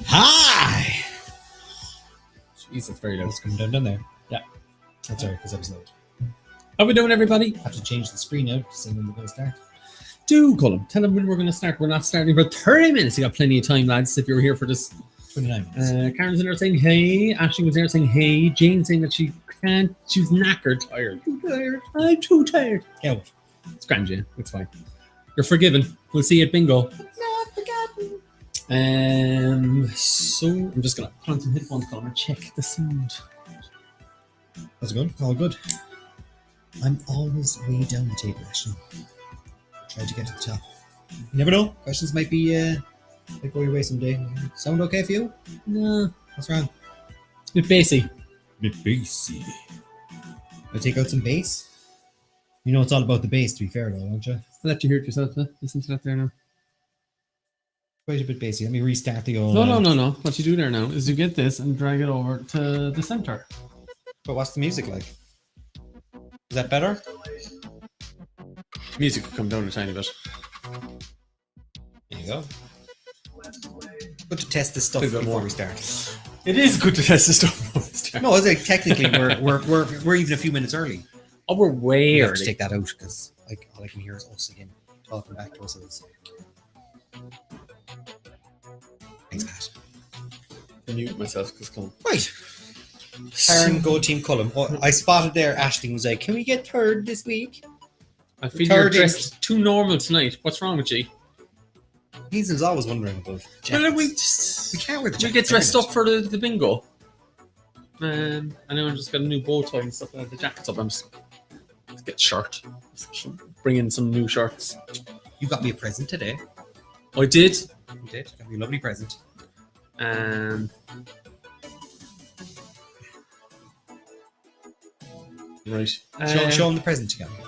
Hi! Jeez, that's very loud. It's coming down there. Yeah. That's alright, because episode. How we doing, everybody? I have to change the screen out to see when we're going to start. Do, Colm. Tell them when we're going to start. We're not starting for 30 minutes. You got plenty of time, lads, if you're here for this. 29 minutes. Karen's in there saying, hey. Ashley was there saying, hey. Jane saying that she can't. She's knackered. Tired. Too tired. I'm too tired. Go. It's grand, Jane. It's fine. You're forgiven. We'll see you at bingo. Not forgotten. So I'm just going to put on some headphones, Colm, and check the sound. How's it going? All good. I'm always way down the table, Ashley. Try to get to the top. You never know. Questions might be might go your way someday. Sound okay for you? No. What's wrong? It's a bit bassy. Bit bassy. I'll take out some bass. You know it's all about the bass, to be fair, though, don't you? I'll let you hear it yourself. Huh? Listen to that there now. Quite a bit bassy. Let me restart the old... No. What you do there now is you get this and drag it over to the center. But what's the music like? Is that better? Music will come down a tiny bit. There you go. Good to test this stuff Bit before more. we start. It is good to test this stuff. No, it's like technically we're even a few minutes early. Oh, we're way We have to early. take that out because like all I can hear is us again talking back to ourselves. Thanks, Pat. I mute myself because Colm. Right. Karen, go team Colm. Oh, I spotted there. Ashton was like, "Can we get third this week?" I feel Third you're dressed too normal tonight. What's wrong with you? Hazel's always wondering about jackets. Well, We can't wear the we jackets. get dressed up for the bingo. I know I just got a new bow tie and stuff like that. The jacket's up. Let's get a shirt. Bring in some new shirts. You got me a present today. I did. You did. Got me a lovely present. Right. Show him the present you got me.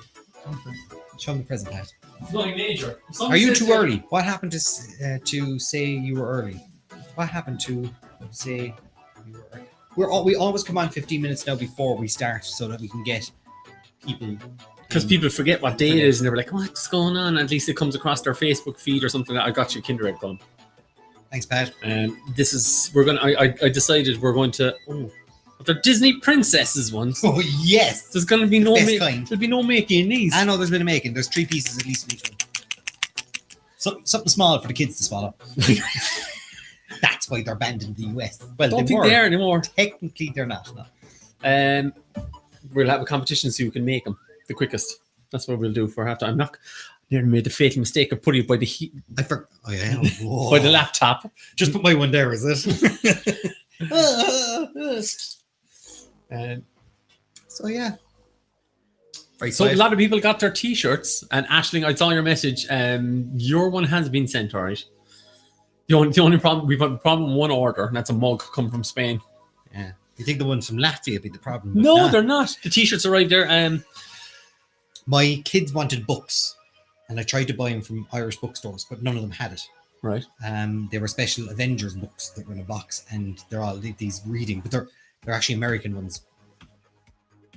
Show him the present, Pat. It's nothing major. Are you too early? What happened to say you were early? What happened to say you were early? We always come on 15 minutes now before we start so that we can get people. Because people forget what day it is and they're like, what's going on? At least it comes across their Facebook feed or something. I got you Kinder Egg Colm. Thanks, Pat. This is I decided we're going to they're Disney princesses ones. Oh yes. There's gonna be no Best kind. there'll be no making these. I know there's been a making. There's 3 pieces at least in each one. Something small for the kids to swallow. That's why they're banned in the US. Well, Don't think they are anymore. Technically, they're not. No. We'll have a competition so you can make them the quickest. That's what we'll do for halftime. I'm not nearly made the fatal mistake of putting it by the heat, Oh yeah. Whoa. by the laptop. Just put my one there, is it? So yeah. Right, So a lot of people got their T-shirts, and Aisling, I saw your message. Your one has been sent, all right. The only problem we've got a problem with one order, and that's a mug come from Spain. Yeah. You think the ones from Latvia would be the problem? No, they're not. The T-shirts arrived there. My kids wanted books, and I tried to buy them from Irish bookstores, but none of them had it. Right. They were special Avengers books that were in a box, and they're all these reading, but they're actually American ones.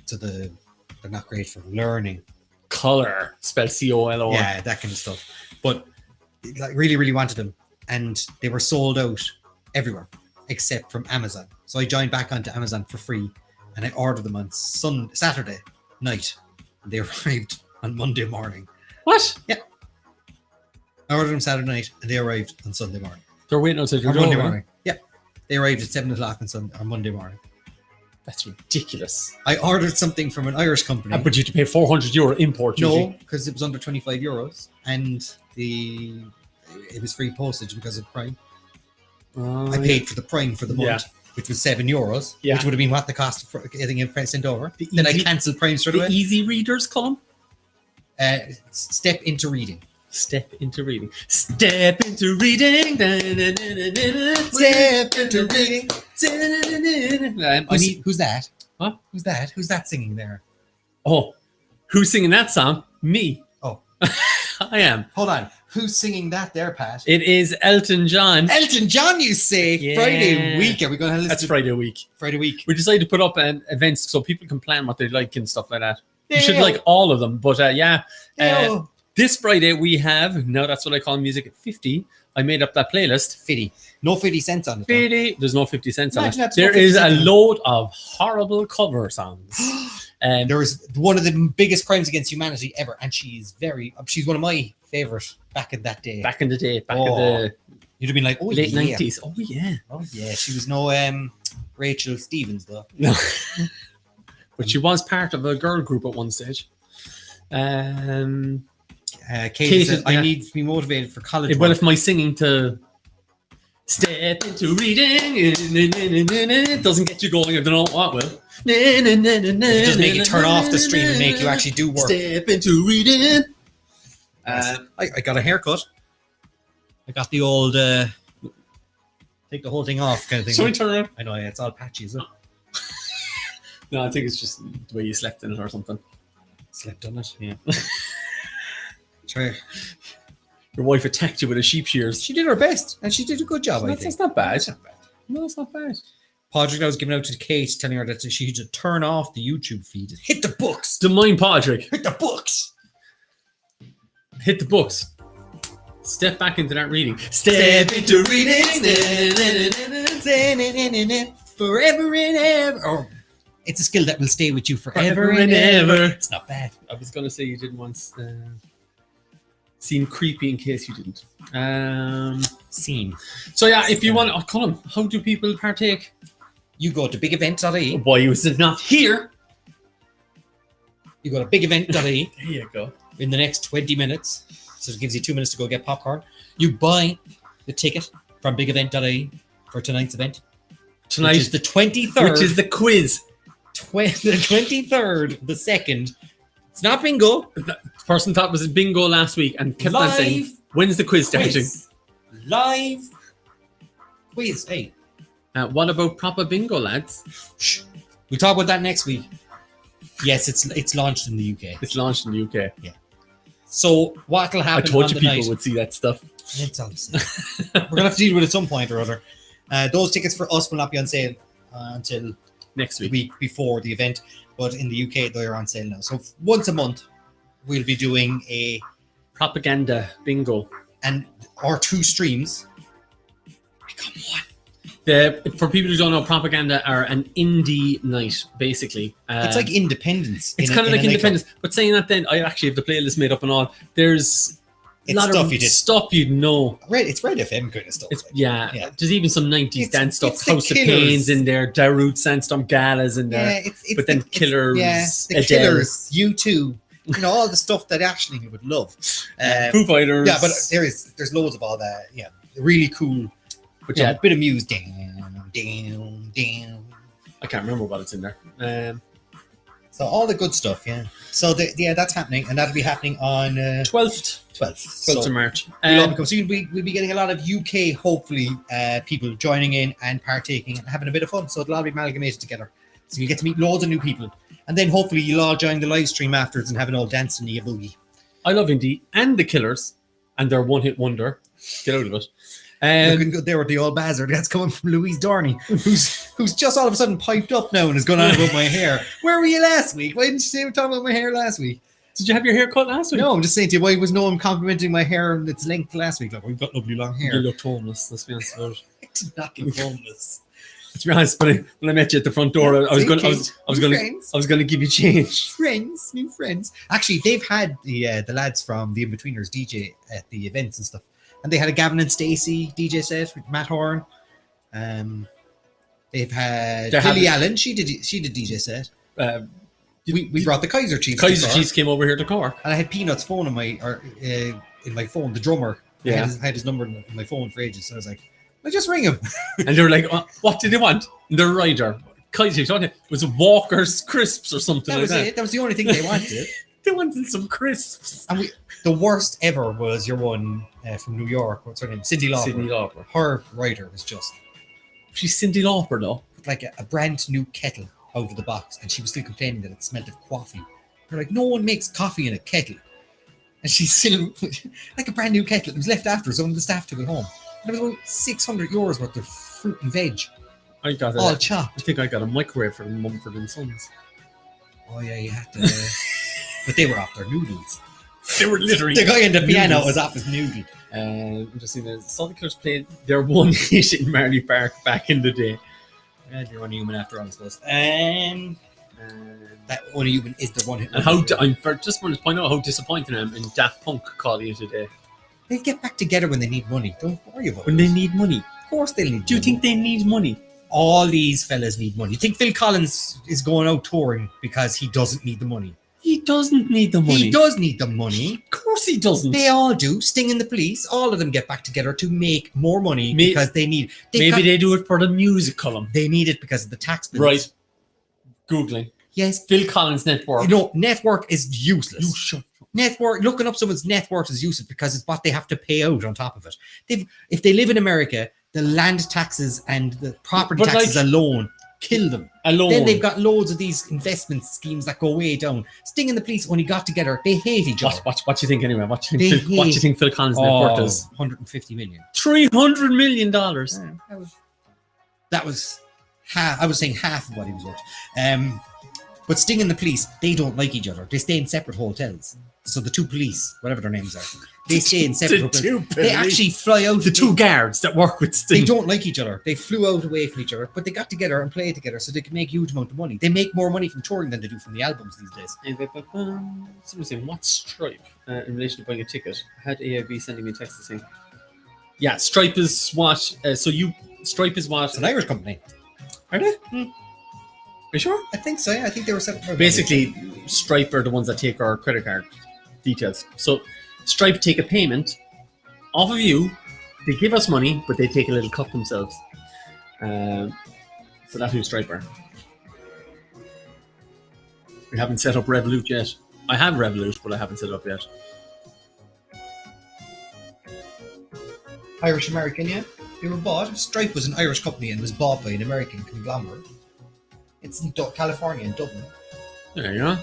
So they're not great for learning. Color, spelled COLOR. Yeah, that kind of stuff. But like really, really wanted them, and they were sold out everywhere except from Amazon. So I joined back onto Amazon for free, and I ordered them on Saturday night. They arrived on Monday morning. What? Yeah. I ordered them Saturday night, and they arrived on Sunday morning. They're waiting outside your Or door. Monday right? morning. Yeah. They arrived at 7 o'clock on Monday morning. That's ridiculous. I ordered something from an Irish company. But you had to pay €400 import. No, usually. because it was under €25, and it was free postage because of Prime. I paid for the Prime for the month, which was €7, Yeah. which would have been what the cost for getting it sent over. The Then I easy- cancelled Prime straight The away. easy readers column. Step into reading. Step into reading. Step into reading. Step into reading. Who's that? What? Who's that? Who's that singing there? Oh, who's singing that song? Me. Oh. I am. Hold on. Who's singing that there, Pat? It is Elton John. Elton John, you say? Yeah. Friday week. Are we going to listen That's to Friday week. Friday week? We decided to put up events so people can plan what they like and stuff like that. You should Yeah. like all of them, but Yeah. this Friday we have, now that's what I call music at 50. I made up that playlist. 50. No 50 cents on it. though. 50. There's no 50 cents on Imagine it. that's no There 50 is a cents on it. load of horrible cover songs. There was one of the biggest crimes against humanity ever, and she's one of my favorite back in that day. Back in the day, back in Oh, the You'd have been like, oh late yeah, 90s. Oh, yeah. oh yeah. She was no Rachel Stevens though. No. But she was part of a girl group at one stage. Katie Katie, said, yeah. I need to be motivated for college. Well, work." if my singing to step into reading it doesn't get you going, I don't know what will. It just make you turn off the stream and make you actually do work. Step into reading. I got a haircut. I got the old take the whole thing off kind of thing. Shall we turn around? I know, yeah, it's all patchy, isn't it? No, I think it's just the way you slept in it or something. Slept on it. Yeah. Try. Your wife attacked you with a sheep shears. She did her best, and she did a good job. I think. That's not bad. No, it's not bad. Padraig, I was giving out to Kate, telling her that she should turn off the YouTube feed. Hit the books. The mind, Padraig. Hit the books. hit the books. Step back into that reading. Step into reading. Forever and ever. Oh, it's a skill that will stay with you forever and ever. It's not bad. I was going to say you didn't once seem creepy in case you didn't. Scene. So yeah, if you want, Colm, how do people partake? You go to bigevent.ie. Why is it not here? You go to bigevent.ie There you go. in the next 20 minutes. So it gives you 2 minutes to go get popcorn. You buy the ticket from bigevent.ie for tonight's event. Tonight Which is the 23rd. which is the quiz. The 23rd, the 2nd. It's not bingo. The person thought it was bingo last week and kept on saying, when's the quiz starting? Quiz. Live quiz. Hey. What about proper bingo, lads? Shh. We'll talk about that next week. Yes, it's launched in the UK. It's launched in the UK. Yeah. So what will I happen told on you the people night? would see that stuff. It's obviously. We're going to have to deal with it at some point or other. Those tickets for us will not be on sale until Next the week. week before the event. But in the UK, they're on sale now. So once a month, we'll be doing a... Propaganda bingo. and our 2 streams become one. For people who don't know, propaganda are an indie night, basically. It's like Independence. It's kind of like Independence. But saying that, then I actually have the playlist made up and all. There's a It's lot stuff of you did. stuff you'd know. It's Red FM kind of stuff. It's like. yeah. There's even some 90s dance stuff. it's the House of Killers. Pains in there. Darude Sandstorm Galas in there. it's but then the, Killers, the Adele. Killers, U2, you know, all the stuff that Ashley would love. Foo Fighters. Yeah, but there's loads of all that. Yeah, really cool. But Yeah, yeah, a bit of music. Down. I can't remember what it's in there. So all the good stuff. Yeah. So that's happening, and that'll be happening on 12th 12th. of March. We'll all become, so we'll be getting a lot of UK, hopefully, people joining in and partaking and having a bit of fun. So it'll all be amalgamated together. So you get to meet loads of new people. And then hopefully you'll all join the live stream afterwards and have an all dancing a boogie. I love Indie and the Killers and their one-hit wonder. Get out of it. Looking good there with the old bastard. That's coming from Louise Dorney, who's just all of a sudden piped up now and has gone on about my hair. Where were you last week? Why didn't you say we were talking about my hair last week? Did you have your hair cut last week? No, I'm just saying to you, why was no one complimenting my hair and its length last week? Like, we've got lovely long hair. You looked homeless. Let's be honest about it. I did not look homeless. To be honest, when I met you at the front door, I was going to give you change. New friends. Actually, they've had the lads from the In-Betweeners DJ at the events and stuff, and they had a Gavin and Stacey DJ set with Matt Horn. They've had Lily Allen. She did DJ set. We brought the Kaiser Chiefs. Kaiser Chiefs came over here to Cork, and I had Peanut's phone in my phone. The drummer. Yeah. I had his number in my phone for ages. So I was like, I'll just ring him. and they were like, "What did they want?" The rider, Kaiser Chiefs, it was Walker's crisps or something That like was that. it. That was the only thing they wanted. They wanted some crisps. And the worst ever was your one from New York. What's her name? Cindy Lauper. Cyndi Lauper. Her writer was just She's Cyndi Lauper, though. like a brand new kettle out of the box, and she was still complaining that it smelled of coffee. They're like, no one makes coffee in a kettle. And she's still like a brand new kettle. It was left after, so one of the staff took it home. And it was about €600 worth of fruit and veg, I got all I chopped. think I got a microwave for Mumford and Sons. Oh yeah, you had to. But they were off their noodles. They were literally The guy in the piano noodles. was off his noodle. I'm just seeing the Sonic Killers played their one hit in Marley Park back in the day. They're only human after all, I suppose. That only human is the one hit. And just want to point out how disappointed I am in Daft Punk calling it today. They get back together when they need money. Don't worry about When it. they need money. Of course they'll need Do you money. think they need money? All these fellas need money? You think Phil Collins is going out touring because he doesn't need the money? He doesn't need the money. He does need the money. Of course he doesn't. They all do. Sting and the Police, all of them get back together to make more money because they need. Maybe they do it for the music column. They need it because of the tax bills. Right. Googling. Yes. Phil Collins network. No, network is useless. You shut up. Network, looking up someone's net worth is useless because it's what they have to pay out on top of it. If they live in America, the land taxes and the property But taxes alone kill them. Alone. Then they've got loads of these investment schemes that go way down. Sting and the Police only got together. They hate each other. What do you think anyway? What do you think Phil Collins' net worth is? 150 million. $300 million. That was half. I was saying half of what he was worth. But Sting and the police, they don't like each other. They stay in separate hotels. So the two police, whatever their names are, they stay in separate hotels. They actually fly out. The two guards that work with Sting. They don't like each other. They flew out away from each other, but they got together and played together so they can make a huge amount of money. They make more money from touring than they do from the albums these days. Someone saying, what's Stripe in relation to buying a ticket? I had AIB sending me a text saying, yeah, Stripe is what. Stripe is what. It's an Irish company. Are they? Are you sure? I think so, yeah. I think they were set. Basically, Stripe are the ones that take our credit card details. So Stripe take a payment off of you. They give us money, but they take a little cut themselves. So that's who Stripe are. We haven't set up Revolut yet. I have Revolut, but I haven't set it up yet. Irish American, yeah. They were bought. Stripe was an Irish company and was bought by an American conglomerate. It's in California, in Dublin. There you are.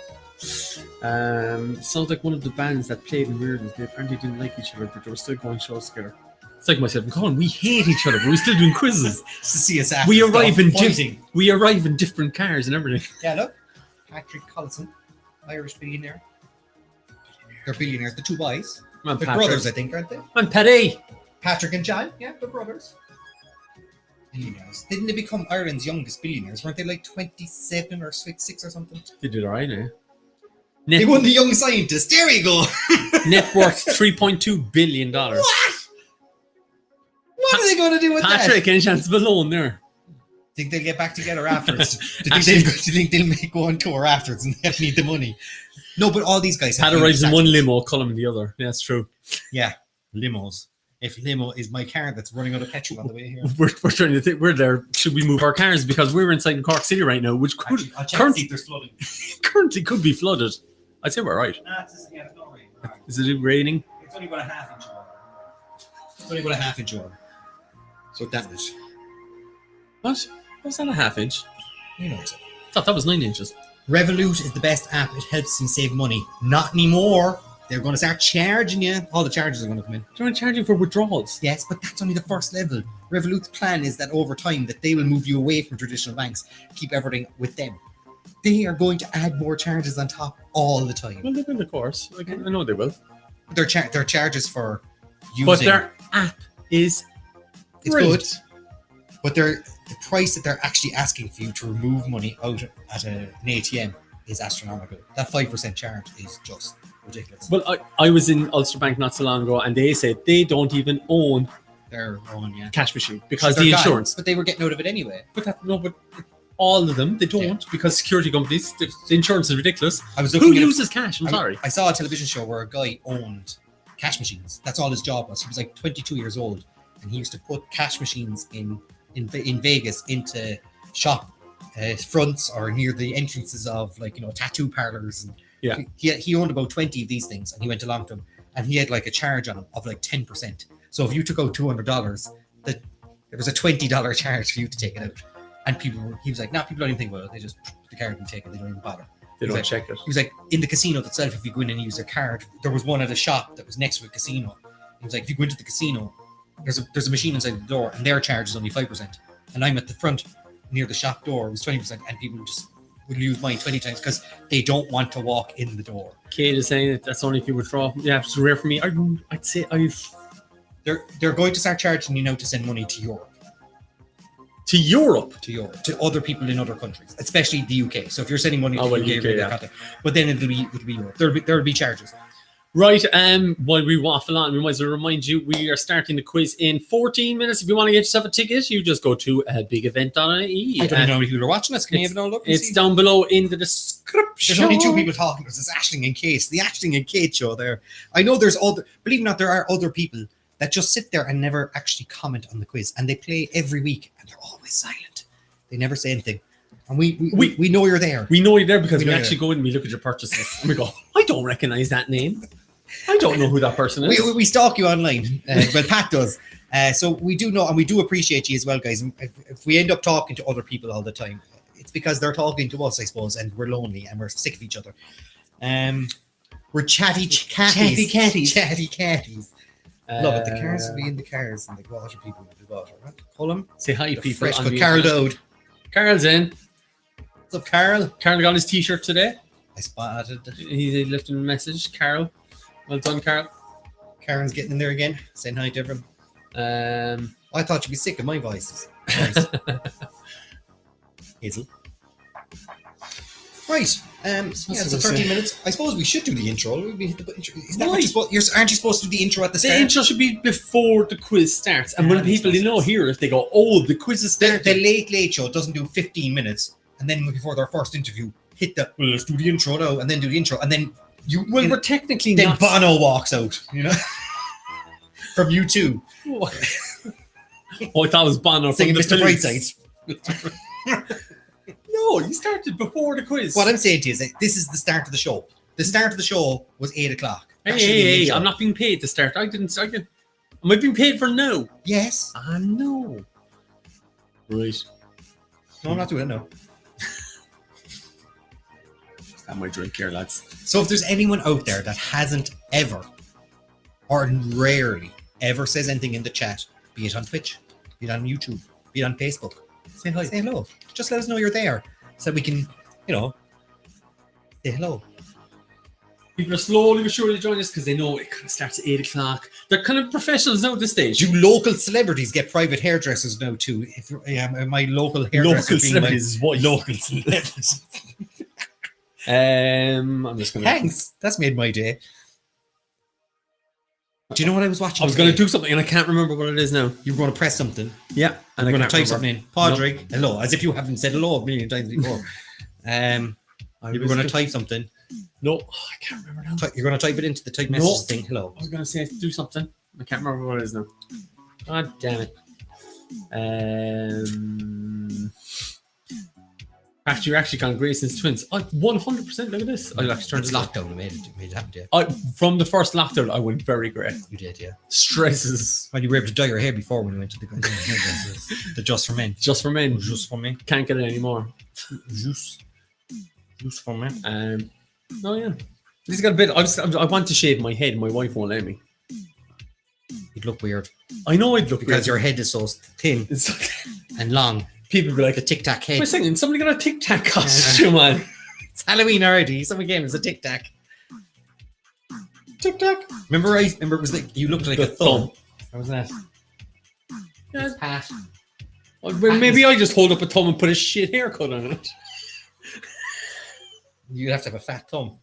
Sounds like one of the bands that played in Ireland. They apparently didn't like each other, but they were still going shows together. It's like myself and Colm. We hate each other, but we're still doing quizzes. To see us after We arrive in different cars and everything. Yeah, look. Patrick Collison, Irish billionaire. They're billionaires. The two boys. They're brothers, I think, aren't they? I'm Paddy. Patrick and John. Yeah, they're brothers. Billionaires. Didn't they become Ireland's youngest billionaires? Weren't they like 27 or 6 or something? They did alright, eh? They won the Young Scientist. There we go. Net worth $3.2 billion. What? What are they going to do with Patrick, any chance of a loan there? Think they'll get back together afterwards? Do you think they'll go on tour afterwards and they'll need the money? No, but all these guys Pat arrives in one limo, Colm in the other. Yeah, that's true. Yeah, limos. If limo is my car that's running out of petrol on the way here. We're trying to think, we're there. Should we move our cars? Because we're inside in Cork City right now, which could I'll check and see if there's flooding. Currently could be flooded. I'd say we're right. Nah, it's not raining. Is it raining? It's only about a half inch water. It's only about a half inch water. So that much. What? Was that a half inch? You know what I thought that was 9 inches. Revolut is the best app. It helps you save money. Not anymore. They're going to start charging you. All the charges are going to come in. They're not charging for withdrawals. Yes, but that's only the first level. Revolut's plan is that over time that they will move you away from traditional banks, keep everything with them. They are going to add more charges on top all the time. Well, they will, of course. I know they will. Their charges for using... But their app is it's great. Good. But the price that they're actually asking for you to remove money out at an ATM is astronomical. That 5% charge is just ridiculous. Well, I was in Ulster Bank not so long ago, and they said they don't even own their own cash machine because the insurance. But they were getting out of it anyway. But all of them they don't because security companies, the insurance is ridiculous. Who uses cash? I'm sorry. I saw a television show where a guy owned cash machines. That's all his job was. He was like 22 years old, and he used to put cash machines in Vegas into shop fronts or near the entrances of tattoo parlors. And yeah, he owned about 20 of these things, and he went along to them, and he had like a charge on him of like 10%. So if you took out $200, there was a $20 charge for you to take it out. And he was like, people don't even think about it. They just put the card and take it. They don't even bother. They don't check it. He was like, in the casino itself, if you go in and use a card, there was one at a shop that was next to a casino. He was like, if you go into the casino, there's a machine inside the door, and their charge is only 5%. And I'm at the front near the shop door, it was 20%, and people just would use mine 20 times because they don't want to walk in the door. Kate is saying that that's only if you withdraw. Yeah, it's rare for me. I'd say They're going to start charging you now to send money to Europe. To Europe? To other people in other countries, especially the UK. So if you're sending money to the UK, yeah. But then it'll be Europe. There'll be charges. Right, while we waffle on, we might as well remind you, we are starting the quiz in 14 minutes. If you want to get yourself a ticket, you just go to bigevent.ie. I don't know how many people are watching us. Can you have a look? It's down below in the description. There's only two people talking. There's Aisling and Kate. The Aisling and Kate show there. I know there's other, believe it or not, there are other people that just sit there and never actually comment on the quiz. And they play every week, and they're always silent. They never say anything. And we know you're there. We know you're there because we actually go in and we look at your purchases. And we go, I don't recognize that name. I don't know who that person is. We stalk you online. Well, Pat does. So we do know, and we do appreciate you as well, guys. If we end up talking to other people all the time, it's because they're talking to us, I suppose, and we're lonely and we're sick of each other. We're chatty catties. Chatty catties. Love it. The cars will be in the cars and the water people will be water. Right? Colm. Say hi, people. Fresh cut Carl Dode. Carl's in. What's up, Carl? Carl got his t-shirt today. I spotted it. He left a message. Carl. Well done, Carl. Karen's getting in there again, saying hi to everyone. I thought you'd be sick of my voices. Hazel. Right. So 30 minutes. I suppose we should do the intro. We hit the intro. Is that what aren't you supposed to do the intro at the start? The intro should be before the quiz starts. And when people hear it, they go, "Oh, the quiz is starting." The late show doesn't do 15 minutes, and then before their first interview, let's do the intro now, and then do the intro, and then we're technically then not. Bono walks out, from U2. Oh, I thought it was Bono singing from Mr. Brightside. No, you started before the quiz. What I'm saying to you is that this is the start of the show. The start of the show was 8 o'clock. Hey, I'm not being paid to start. Am I being paid for now? Yes. I know. Right. No, I'm not doing it now. Have my drink here, lads. So if there's anyone out there that hasn't ever, or rarely, ever says anything in the chat, be it on Twitch, be it on YouTube, be it on Facebook, say hi, say hello. Just let us know you're there so we can, say hello. People are slowly but surely joining us because they know it kind of starts at 8 o'clock. They're kind of professionals now at this stage. Do local celebrities get private hairdressers now too? If my local hairdresser local celebrities is what local celebrities. I'm just gonna. Thanks. That's made my day. Do you know what I was watching? I was going to do something and I can't remember what it is now. You were going to press something. Yeah, and I'm going to type something in. Padraig, hello, as if you haven't said hello a million times before. You were going to type something. No, I can't remember now. You're going to type it into the type message thing. Hello. I was going to say do something. I can't remember what it is now. God damn it. Actually, you're actually gone Grayson's twins. 100%. Look at this. I actually turned it's lockdown. Made it happen to you. From the first lockdown, I went very great. You did, yeah. Stresses. Well, you were able to dye your hair before when you went to the Just for Men. Just for Men. Just for Men. Can't get it anymore. Just for Men. Oh yeah. This got a bit. I want to shave my head. My wife won't let me. You'd look weird. I know I'd look because weird. your head is so thin and long. People be like a Tic Tac head. Wait a second, somebody got a Tic Tac costume on. It's Halloween already. Someone gave us a Tic Tac. Tic Tac. Remember it was like you looked like a thumb. What was that? Yeah. Pat. Well, maybe I just hold up a thumb and put a shit haircut on it. You'd have to have a fat thumb.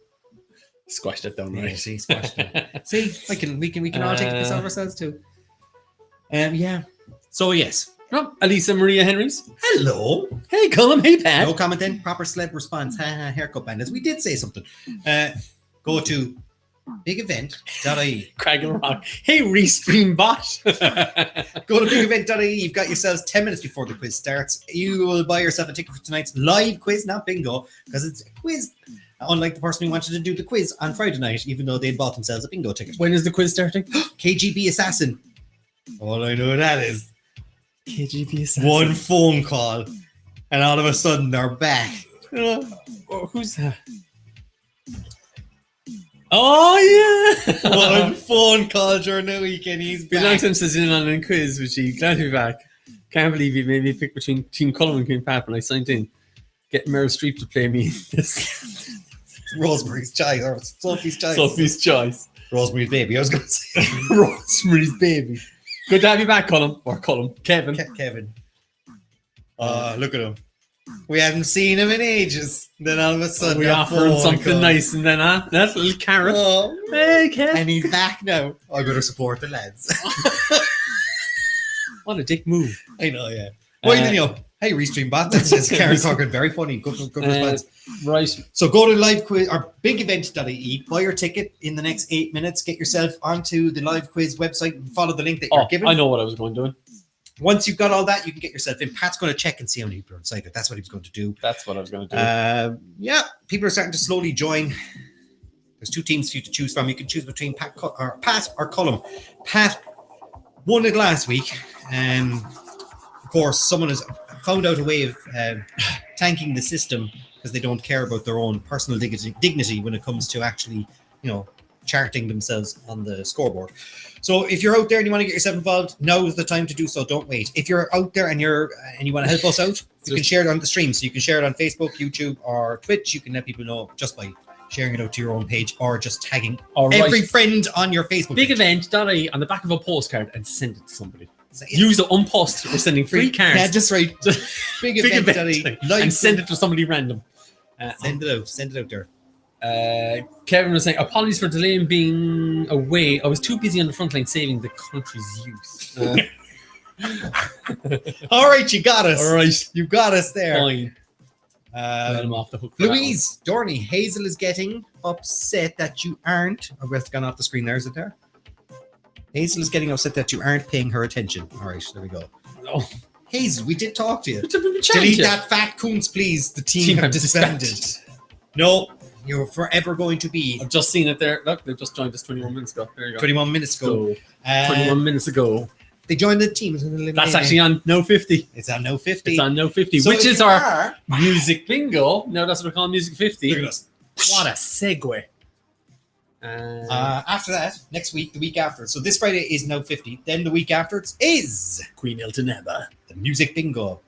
Squash that down, right? See, squash that. See, we can all take this on ourselves too. Yeah. So yes. Oh, Elisa Maria Henrys. Hello. Hey, Colm. Hey, Pat. No comment then. Proper celeb response. Haircut bandits. We did say something. Go to bigevent.ie. Craigan Rock. Hey, Restream bot. Go to bigevent.ie. You've got yourselves 10 minutes before the quiz starts. You will buy yourself a ticket for tonight's live quiz, not bingo, because it's a quiz. Unlike the person who wanted to do the quiz on Friday night, even though they'd bought themselves a bingo ticket. When is the quiz starting? KGB Assassin. All I know that is KGB Assassin. One phone call, and all of a sudden they're back. Who's that? Oh yeah! One phone call during the weekend. He's back. Been long since I've been on a quiz, but glad to be back. Can't believe he made me pick between Team Colm and Team Pat when I signed in. Get Meryl Streep to play me in this. Rosemary's Choice or Sophie's Choice. Sophie's Choice. Rosemary's Baby. I was going to say Rosemary's Baby. Good to have you back, Colm. Or Colm. Kevin. Kevin. Look at him. We haven't seen him in ages. Then all of a sudden we offer him something nice, and then that little carrot. Oh, hey, Kevin. And he's back now. I better support the lads. What a dick move. I know, yeah. Well, hey, Restream bot. That says Karen talking very funny. Good response. Right. So go to live quiz or bigevent.ie, buy your ticket in the next 8 minutes, get yourself onto the live quiz website and follow the link that you're given. I know what I was going to do. Once you've got all that, you can get yourself in. Pat's going to check and see how many people are inside it. That's what he was going to do. That's what I was going to do. Yeah, people are starting to slowly join. There's 2 teams for you to choose from. You can choose between Pat or Colm. Pat won it last week. Of course, someone has found out a way of tanking the system because they don't care about their own personal dignity when it comes to actually, charting themselves on the scoreboard. So if you're out there and you want to get yourself involved, now is the time to do so. Don't wait. If you're out there and you want to help us out, You can share it on the stream. So you can share it on Facebook, YouTube, or Twitch. You can let people know just by sharing it out to your own page or just tagging every friend on your Facebook Big page. event.ie on the back of a postcard and send it to somebody. So Use the unpost. We're sending free cards. Yeah, just right. Big event. And send it to somebody random. Send it out there. Kevin was saying, apologies for delaying being away. I was too busy on the front line saving the country's youth. All right, you got us. All right. You got us there. Fine. Let him off the hook. Louise, Dorney, Hazel is getting upset that you aren't. Oh, it's gone off the screen there, is it there? Hazel is getting upset that you aren't paying her attention. All right, there we go. Oh. Hazel, we did talk to you. Delete that fat coons, please. The team have disbanded. No, you're forever going to be. I've just seen it there. Look, they've just joined us 21 minutes ago. There you go. 21 minutes ago. So, 21 minutes ago. They joined the team. That's actually on No 50. It's on No 50. It's on No 50, So which if is you our are- music bingo. No, that's what we call Music 50. Look at us. What a segue. After that, next week, the week after. So this Friday is No 50. Then the week after is Queen Eltoneba. the music bingo.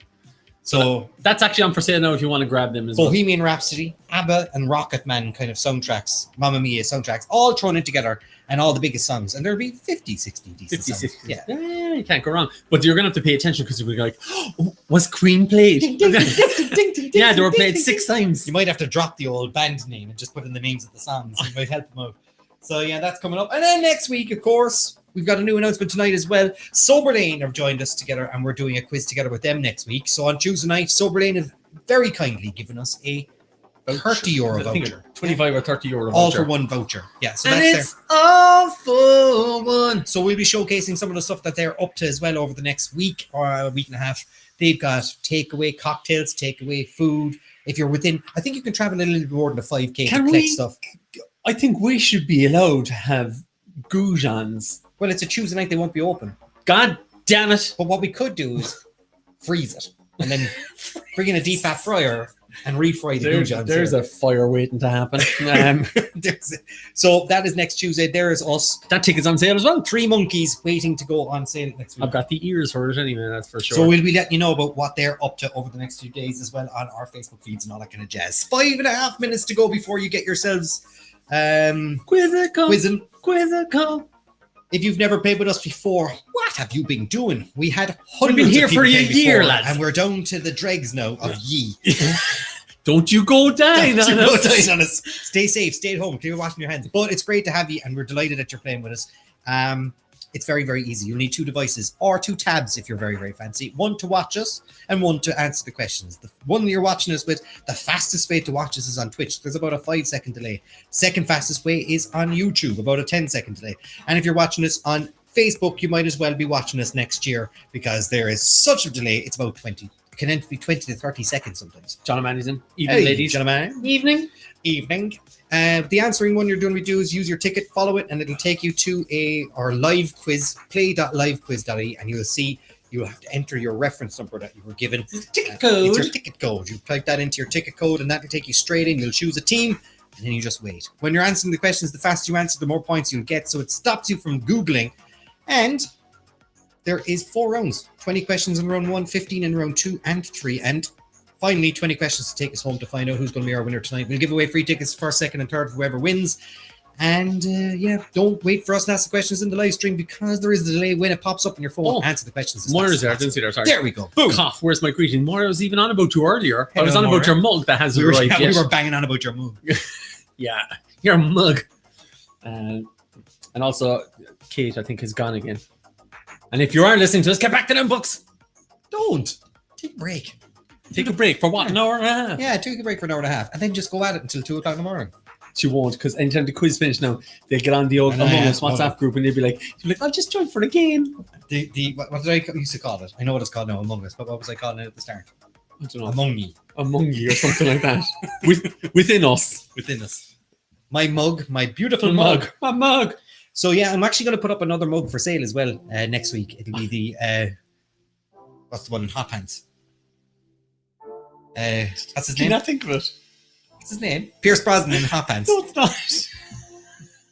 So That's actually on for sale now if you want to grab them as well. Bohemian Rhapsody, ABBA, and Rocketman kind of soundtracks, Mamma Mia soundtracks, all thrown in together, and all the biggest songs. And there'll be 50, 60 decent 50, songs. 60. Yeah. Yeah, you can't go wrong. But you're going to have to pay attention because you'll be like, oh, was Queen played? Yeah, they were played 6 times. You might have to drop the old band name and just put in the names of the songs. It might help them out. So yeah, that's coming up. And then next week, of course, we've got a new announcement tonight as well. Sober Lane have joined us together and we're doing a quiz together with them next week. So on Tuesday night, Sober Lane have very kindly given us a €30 voucher. 25 or 30 euro All voucher. for one voucher. Yeah, so And that's it's all for one. So we'll be showcasing some of the stuff that they're up to as well over the next week or a week and a half. They've got takeaway cocktails, takeaway food. If you're within, I think you can travel a little bit more than a 5K to collect stuff. I think we should be allowed to have goujons. Well, it's a Tuesday night, they won't be open. God damn it. But what we could do is freeze it and then bring in a deep fat fryer and refry the goujons. There's a fire waiting to happen. So that is next Tuesday. There is us. That ticket's on sale as well. 3 monkeys waiting to go on sale next week. I've got the ears for it anyway, that's for sure. So we'll be letting you know about what they're up to over the next few days as well on our Facebook feeds and all that kind of jazz. 5.5 minutes to go before you get yourselves Quizzical. Quizzical. If you've never played with us before, what have you been doing? We had hundreds We've been here of people for a play year, before, lads. and we're down to the dregs now of ye. Don't you go down Don't you on go us. down on us. Stay safe, stay at home, keep washing your hands. But it's great to have you, and we're delighted that you're playing with us. It's very, very easy. You'll need 2 devices or 2 tabs if you're very, very fancy. One to watch us and one to answer the questions. The one you're watching us with, the fastest way to watch us is on Twitch. There's about a 5-second delay. Second fastest way is on YouTube, about a 10-second delay. And if you're watching us on Facebook, you might as well be watching us next year because there is such a delay. It's about 20. It can be 20 to 30 seconds sometimes. John O'Mahony's in. Evening, Hey, ladies. gentlemen. Evening. Evening. The answering one you're doing we do is use your ticket, follow it, and it'll take you to our live quiz, play.livequiz.ie, and you'll see you have to enter your reference number that you were given. Ticket code. It's your ticket code. You type that into your ticket code, and that'll take you straight in. You'll choose a team, and then you just wait. When you're answering the questions, the faster you answer, the more points you'll get, so it stops you from Googling. And there is 4 rounds. 20 questions in round 1, 15 in round 2 and 3, and finally 20 questions to take us home to find out who's going to be our winner tonight. We'll give away free tickets first, second, and third for whoever wins. And don't wait for us to ask the questions in the live stream because there is a delay when it pops up on your phone. Oh, answer the questions. as Moira's fast there. I as didn't see possible. that. Sorry. There we go. Boom. Cough. Where's my greeting? Moira was even on about you earlier. I was Hello, on about Moira. your mug that hasn't We were, arrived yet. we were banging on about your move. Yeah, your mug. And also, Kate, I think, has gone again. And if you are listening to us, get back to them books. Don't. Take a break. Take a break for what? An hour and a half? Yeah, take a break for an hour and a half. And then just go at it until 2 o'clock in the morning. She won't, because anytime the quiz finishes now, they'll get on the old Among Us WhatsApp group and they'll be like, I'll just join for the game. What did I used to call it? I know what it's called now, Among Us, but what was I calling it at the start? I don't know. Among Ye. Among you or something like that. Within us. Within us. My mug, my beautiful My mug. My mug. So yeah, I'm actually going to put up another mug for sale as well next week. It'll be the what's the one in hot pants? What's his Can you name? not think of it? What's his name? Pierce Brosnan in hot pants. No, it's not.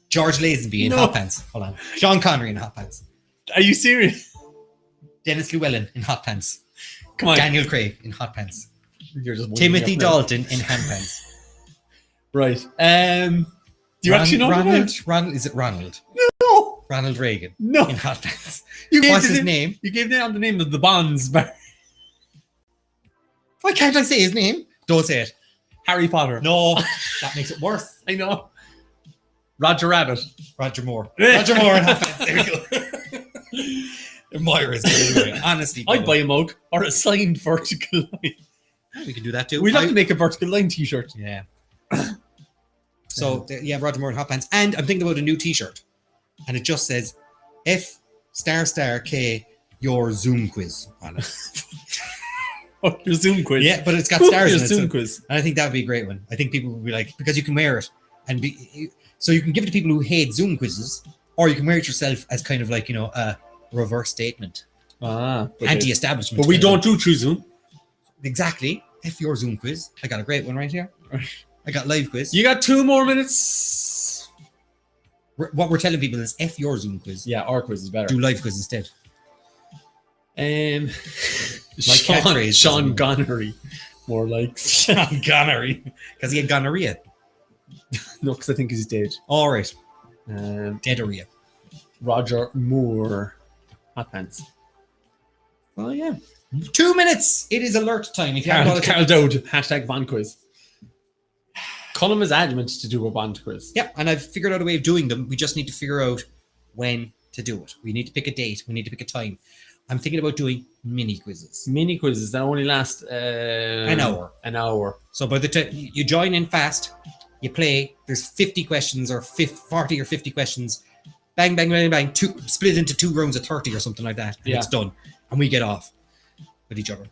George Lazenby in No. hot pants. Hold on. Sean Connery in hot pants. Are you serious? Dennis Llewellyn in hot pants. Come on. Daniel Craig in hot pants. You're just Timothy Dalton in hand pants. Right. Do you actually know Ronald? Is it Ronald? No. Ronald Reagan. No. In hot pants. You What's his name? You gave the name of the Bonds bar. Why can't I say his name? Don't say it. Harry Potter. No, that makes it worse. I know. Roger Rabbit. Roger Moore. Roger Moore in hot pants. There we go. Moira is good anyway. Honestly, I'd buy a mug or a signed vertical line. We can do that too. We'd have to make a vertical line t-shirt. Yeah. So yeah, Roger Moore in hot pants, and I'm thinking about a new T-shirt, and it just says F **K your Zoom quiz on it. Oh, your Zoom quiz. Yeah, but it's got stars your in it. Zoom quiz. And I think that would be a great one. I think people would be like, because you can wear it and be, so you can give it to people who hate Zoom quizzes, or you can wear it yourself as kind of like, you know, a reverse statement. Anti-establishment. But we don't do True Zoom. Exactly. F your Zoom quiz. I got a great one right here. I got live quiz. You got 2 more minutes. What we're telling people is F your Zoom quiz. Yeah, our quiz is better. Do live quiz instead. Sean Gonorrhea. More like Sean Gonorrhea. Because he had gonorrhea. No, because I think he's dead. All right. Deadoria. Roger Moore. Hot pants. Oh, yeah. 2 minutes. It is alert time. If you Carl Dowd. Hashtag Bond quiz. Colm is adamant to do a Bond quiz. Yeah, and I've figured out a way of doing them. We just need to figure out when to do it. We need to pick a date. We need to pick a time. I'm thinking about doing mini quizzes. Mini quizzes that only last an hour. An hour. So by the time you join in fast, you play. There's 50 questions or 40 or 50 questions. Bang, bang, bang, bang. Split into 2 rounds of 30 or something like that. And it's done. And we get off with each other.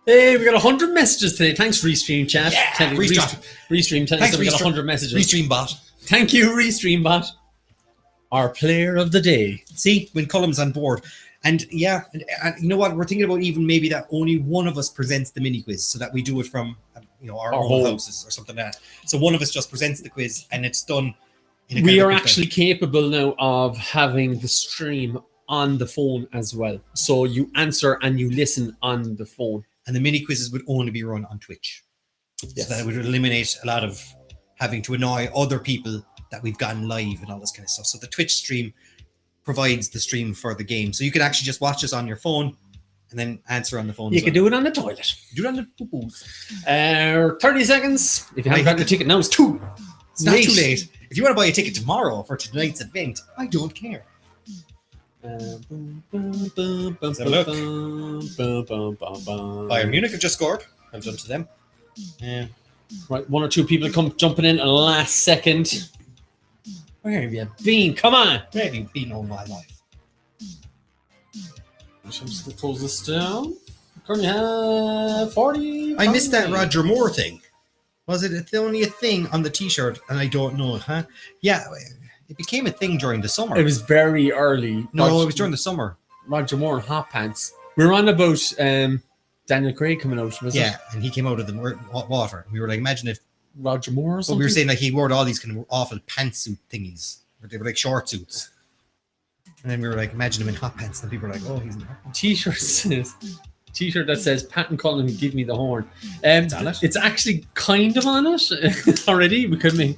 Hey, we got 100 messages today. Thanks, Restream chat. Yeah, Restream, tell us that we got 100 messages. Restream bot. Thank you, Restream bot. Our player of the day. See, when Colm's on board. And yeah, and you know what? We're thinking about even maybe that only one of us presents the mini quiz so that we do it from our own houses or something like that. So one of us just presents the quiz and it's done. We are actually capable now of having the stream on the phone as well. So you answer and you listen on the phone. And the mini quizzes would only be run on Twitch. Yes. So that would eliminate a lot of having to annoy other people that we've gone live and all this kind of stuff. So the Twitch stream provides the stream for the game. So you could actually just watch us on your phone and then answer on the phone. You can do it on the toilet. Do it on the poo-poos. 30 seconds. If you haven't got the ticket now, it's too It's not too late. If you want to buy a ticket tomorrow for tonight's event, I don't care. Let's have a look. Bayern Munich have just scored. Well done to them. Right, 1 or 2 people come jumping in at the last second. Where have you been? Come on. Where have you been all my life? I'm just going to close this down. Currently have 40. I missed that Roger Moore thing. Was it only a thing on the T-shirt? And I don't know, huh? Yeah, it became a thing during the summer. It was very early. No, it was during the summer. Roger Moore in hot pants. We were on about Daniel Craig coming out, was it? Yeah, and he came out of the water. We were like, imagine if Roger Moore or something. Well, we were saying like he wore all these kind of awful pantsuit thingies. They were like short suits. And then we were like, imagine him in hot pants. And people were like, oh, he's in hot pants. T-shirt that says Pat and Colm give me the horn. It's actually kind of on it already. We could make.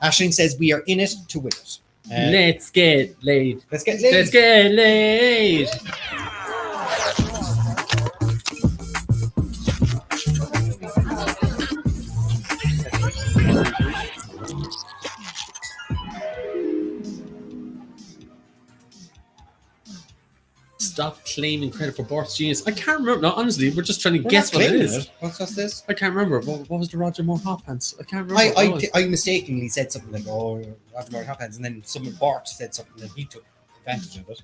Aisling says we are in it to win it. Let's get laid. Let's get laid. Let's get laid. Stop claiming credit for Bart's genius. I can't remember. No, honestly, we're just trying to guess what it is. What's this? I can't remember. What was the Roger Moore hot pants? I can't remember. I mistakenly said something like, "Oh, Roger Moore hot pants," and then someone Bart said something and he took advantage of it.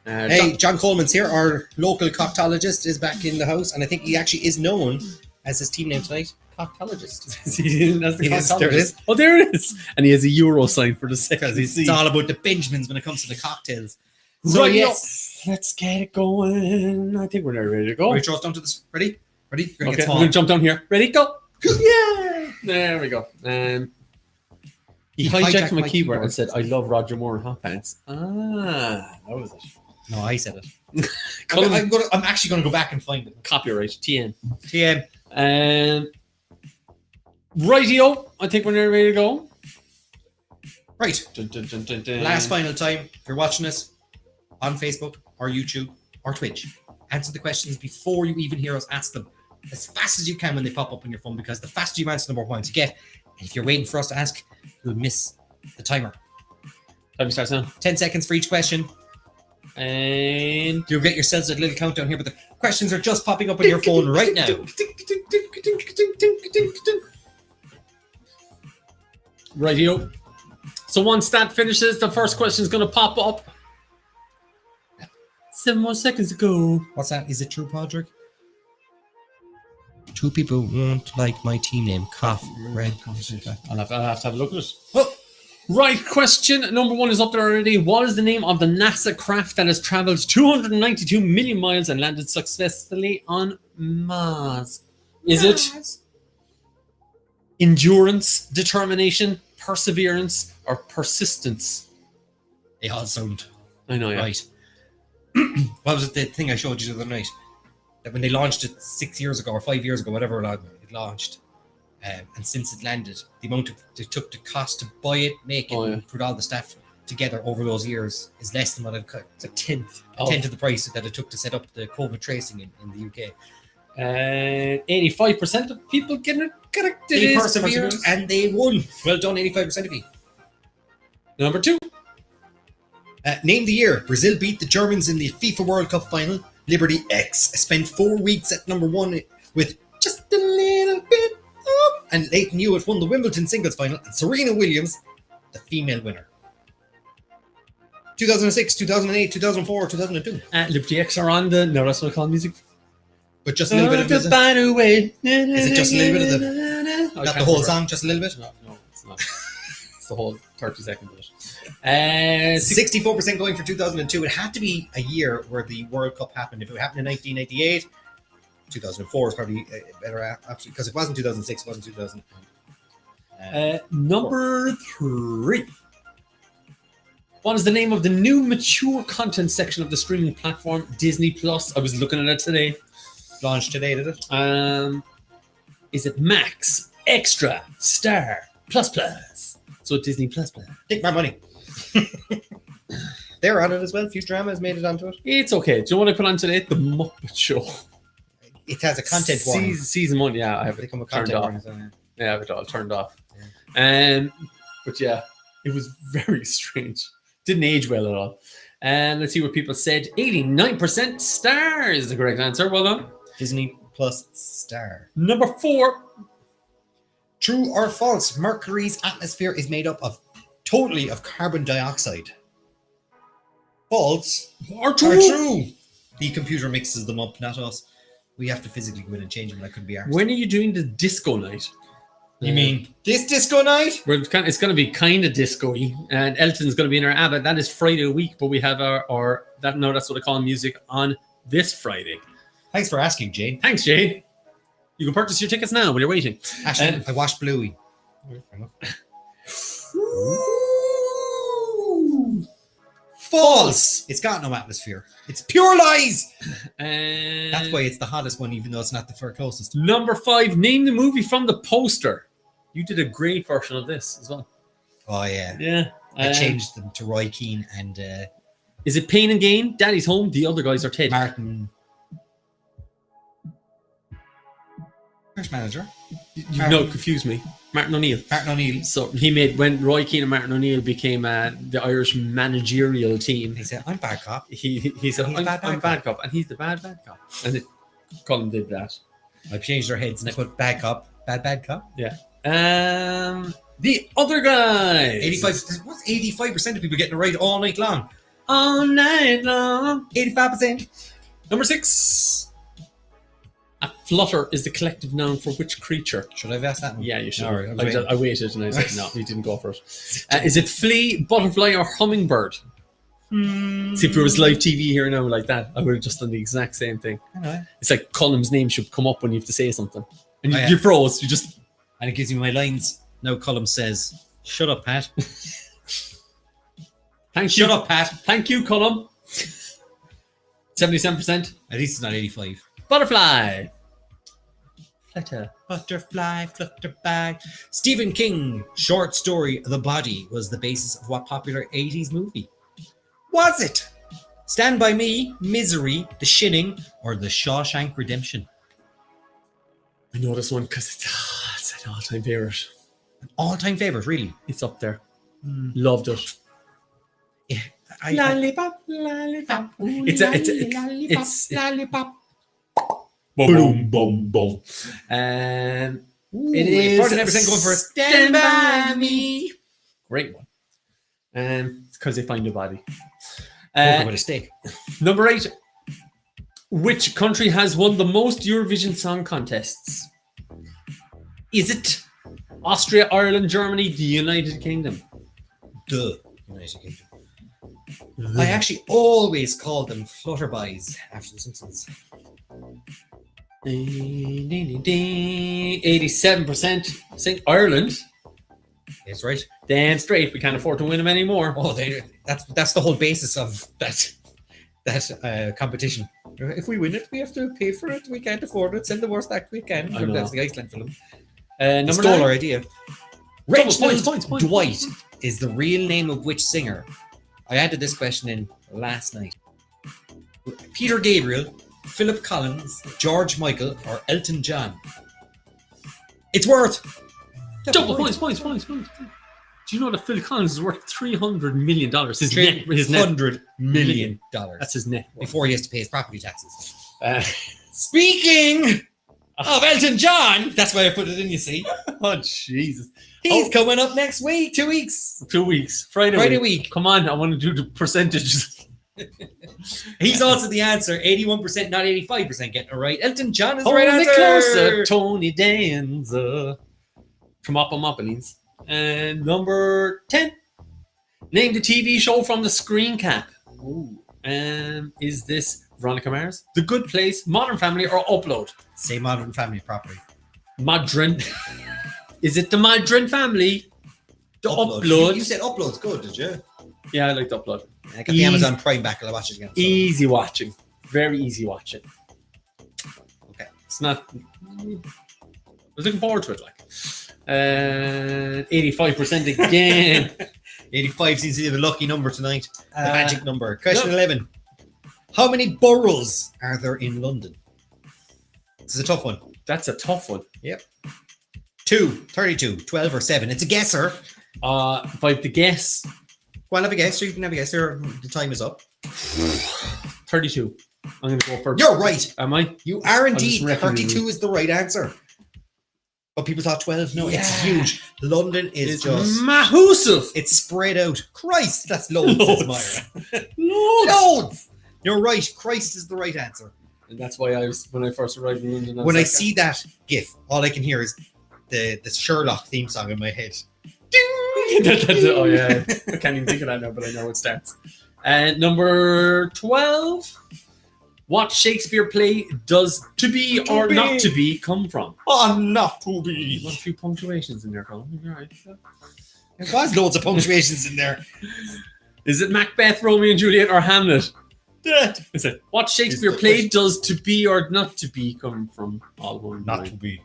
Hey, John Coleman's here. Our local coctologist is back in the house, and I think he actually is known as his team name tonight, coctologist. That's the coctologist. There it is. Oh, there it is. And he has a euro sign for the second. It's all about the Benjamins when it comes to the cocktails. So yes, let's get it going. I think we're there, ready to go. Ready to throw us down to this? Ready? Ready? We're gonna jump down here. Ready? Go! Yeah! There we go. He hijacked my keyboard and said, "I love Roger Moore in hot pants." Ah, that was it. No, I said it. Colm, I'm actually going to go back and find it. copyright, TN. TM. Rightio, I think we're ready to go. Right. Dun, dun, dun, dun, dun. Last final time, if you're watching us on Facebook or YouTube or Twitch, answer the questions before you even hear us ask them as fast as you can when they pop up on your phone, because the faster you answer, the more points you get. And if you're waiting for us to ask, you'll miss the timer. Time starts now. 10 seconds for each question. And You'll get yourselves a little countdown here, but the questions are just popping up on your phone right now. rightio. So once that finishes, the first question is going to pop up. 7 more seconds ago. What's that? Is it true, Podrick? Two people won't like my team name. Cough. Red. I'll have to have a look at it. Oh. Right, question number 1 is up there already. What is the name of the NASA craft that has traveled 292 million miles and landed successfully on Mars? Is it endurance, determination, perseverance, or persistence? They all sound I know, yeah. right. What was it, the thing I showed you the other night? That when they launched it 6 years ago or 5 years ago, whatever it launched, and since it landed, the amount it took the cost to buy it, make it, and put all the stuff together over those years is less than what it cost. It's a tenth of the price that it took to set up the COVID tracing in the UK. 85% of people getting it correct. They persevered and they won. Well done, 85% of you. Number 2. Name the year Brazil beat the Germans in the FIFA World Cup final. Liberty X spent 4 weeks at number 1 with just a little bit up. And Leighton Hewitt won the Wimbledon singles final. And Serena Williams, the female winner. 2006, 2008, 2004, 2002. Liberty X are on the No That's What I Call Music. But just a little bit of music. Is it just a little bit of the... Not the whole song, just a little bit? No, it's not. It's the whole 30 seconds of it. 64% going for 2002. It had to be a year where the World Cup happened. If it happened in 1998, 2004 is probably better, absolutely, because it wasn't 2006, it wasn't 2000. Number 3. What is the name of the new mature content section of the streaming platform Disney Plus? I was looking at it today. Launched today, did it? Is it Max, Extra, Star, Plus Plus? So Disney Plus Plus. Take my money. They're on it as well. Futurama has made it onto it. It's okay. Do you know what I put on today? The Muppet Show. It has a content warning. Season 1, yeah. I have it turned off. Yeah, I have it all turned off. Yeah. But yeah, it was very strange. Didn't age well at all. And let's see what people said. 89% Star is the correct answer. Well done. Disney Plus Star. Number 4. True or false? Mercury's atmosphere is made up of totally of carbon dioxide. False. Or true. The computer mixes them up, not us. We have to physically go in and change them. That could be ours. When are you doing the disco night? You mean this disco night? It's going to be kind of disco-y, and Elton's going to be in our ABBA. That is Friday a week, but we have our That's What I Call Music on this Friday. Thanks for asking, Jane. Thanks, Jane. You can purchase your tickets now while you're waiting. Actually, I watched Bluey. False! It's got no atmosphere. It's pure lies! And that's why it's the hottest one, even though it's not the far closest. Number 5. Name the movie from the poster. You did a great version of this as well. Oh, yeah. Yeah. I changed them to Roy Keane and... is it Pain and Gain? Daddy's Home? The Other Guys are Ted? Martin... First manager. No, confuse me. Martin O'Neill. So he made, when Roy Keane and Martin O'Neill became the Irish managerial team. He said, I'm bad cop. He said, I'm bad cop. And he's the bad cop. And Colm did that. I changed their heads and I put bad cop, bad cop. Yeah. The Other Guys. 85%. What's 85% of people getting it right all night long? All night long. 85%. Number 6. A flutter is the collective noun for which creature? Should I have asked that one? Yeah, you should. Right, I waited and I said, no, you didn't go for it. Is it flea, butterfly, or hummingbird? See, if it was live TV here now like that, I would have just done the exact same thing. I know. It's like Colm's name should come up when you have to say something. And you froze. You just... And it gives me my lines. Now Colm says, shut up, Pat. Shut up, Pat. Thank you, Colm. 77%. At least it's not 85. Butterfly. Flutter. Butterfly, flutterby. Stephen King short story The Body was the basis of what popular 80s movie? Was it Stand By Me, Misery, The Shining, or The Shawshank Redemption? I know this one because it's an all-time favorite. An all-time favorite, really. It's up there. Loved it. Yeah, Lollipop, lollipop. It's lollipop. boom, boom, boom. It is 49% going for Stand By Me. Great one. It's because they find a body. With a steak. Number 8. Which country has won the most Eurovision Song Contests? Is it Austria, Ireland, Germany, the United Kingdom? Duh. United Kingdom. I actually always called them flutterbies after The Simpsons. 87% saying Ireland. That's right. Damn straight, we can't afford to win them anymore. Oh, that's the whole basis of that competition. If we win it, we have to pay for it. We can't afford it. Send the worst act we can. I know. That's the Iceland film. Number Stole 9. our idea. Points. Reginald Dwight is the real name of which singer? I added this question in last night. Peter Gabriel, Philip Collins, George Michael, or Elton John? It's worth Double points. Do you know that Phil Collins is worth $300 million? His net. $100 million. That's his net. Before he has to pay his property taxes. Speaking of Elton John, that's why I put it in, you see. Oh, Jesus. He's coming up next week, 2 weeks. 2 weeks. Friday week. Come on, I want to do the percentages. He's also the answer. 81%, not 85% getting it right. Elton John is the right Hold answer. it closer, Tony Danza. Tremopomopolines. And number 10. Name the TV show from the screen cap. Ooh. Is this Veronica Mars, The Good Place, Modern Family, or Upload? Say Modern Family properly. Modern. Is it the Modern Family? The Upload. You said Upload's good, did you? Yeah, I like the Upload. I got the Amazon Prime back. I'll watch it again. So. Easy watching. Very easy watching. Okay. It's not... I was looking forward to it, like. 85% again. 85 seems to be the lucky number tonight. The magic number. Question 11. How many boroughs are there in London? This is a tough one. That's a tough one. Yep. 2, 32, 12, or 7. It's a guesser. If I have to guess... Well, have a guess. You can have a guess. The time is up. 32. I'm going to go first. You're right. Am I? You are indeed. just reckon 32 is the right answer. But people thought 12. No, it's huge. London is just... massive. It's spread out. Christ, that's loads. Says Myra. Loads. You're right. Christ is the right answer. And that's why when I first arrived in London... When I see that GIF, all I can hear is the Sherlock theme song in my head. Oh yeah, I can't even think of that now, but I know it starts. And number 12. What Shakespeare play does to be or not to be come from? Oh, not to You be. want a few punctuations in there, Colm. You're right. There was loads of punctuations in there. Is it Macbeth, Romeo and Juliet, or Hamlet? Is it what Shakespeare play does to be or not to be come from? All one Not to be.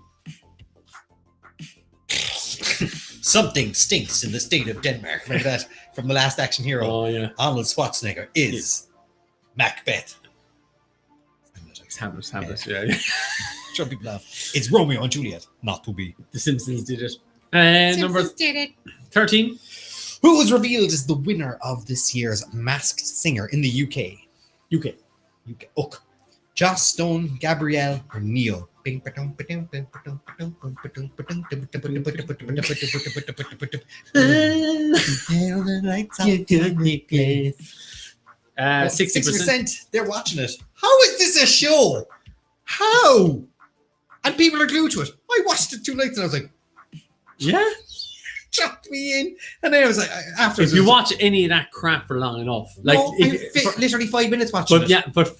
Something stinks in the state of Denmark. Remember that from The Last Action Hero? Oh yeah, Arnold Schwarzenegger is Macbeth. it's Hamlet. Yeah. Sure, people laugh. It's Romeo and Juliet. Not to be. The Simpsons did it. And number 13. Who was revealed as the winner of this year's Masked Singer in the UK? UK. Ook. Joss Stone, Gabrielle, or Neil? 60%. They're watching it. How is this a show? How? And people are glued to it. I watched it 2 nights and I was like, Yeah. chucked me in. And then I was like, after If you watch any of that crap for long enough, like literally 5 minutes watching it. but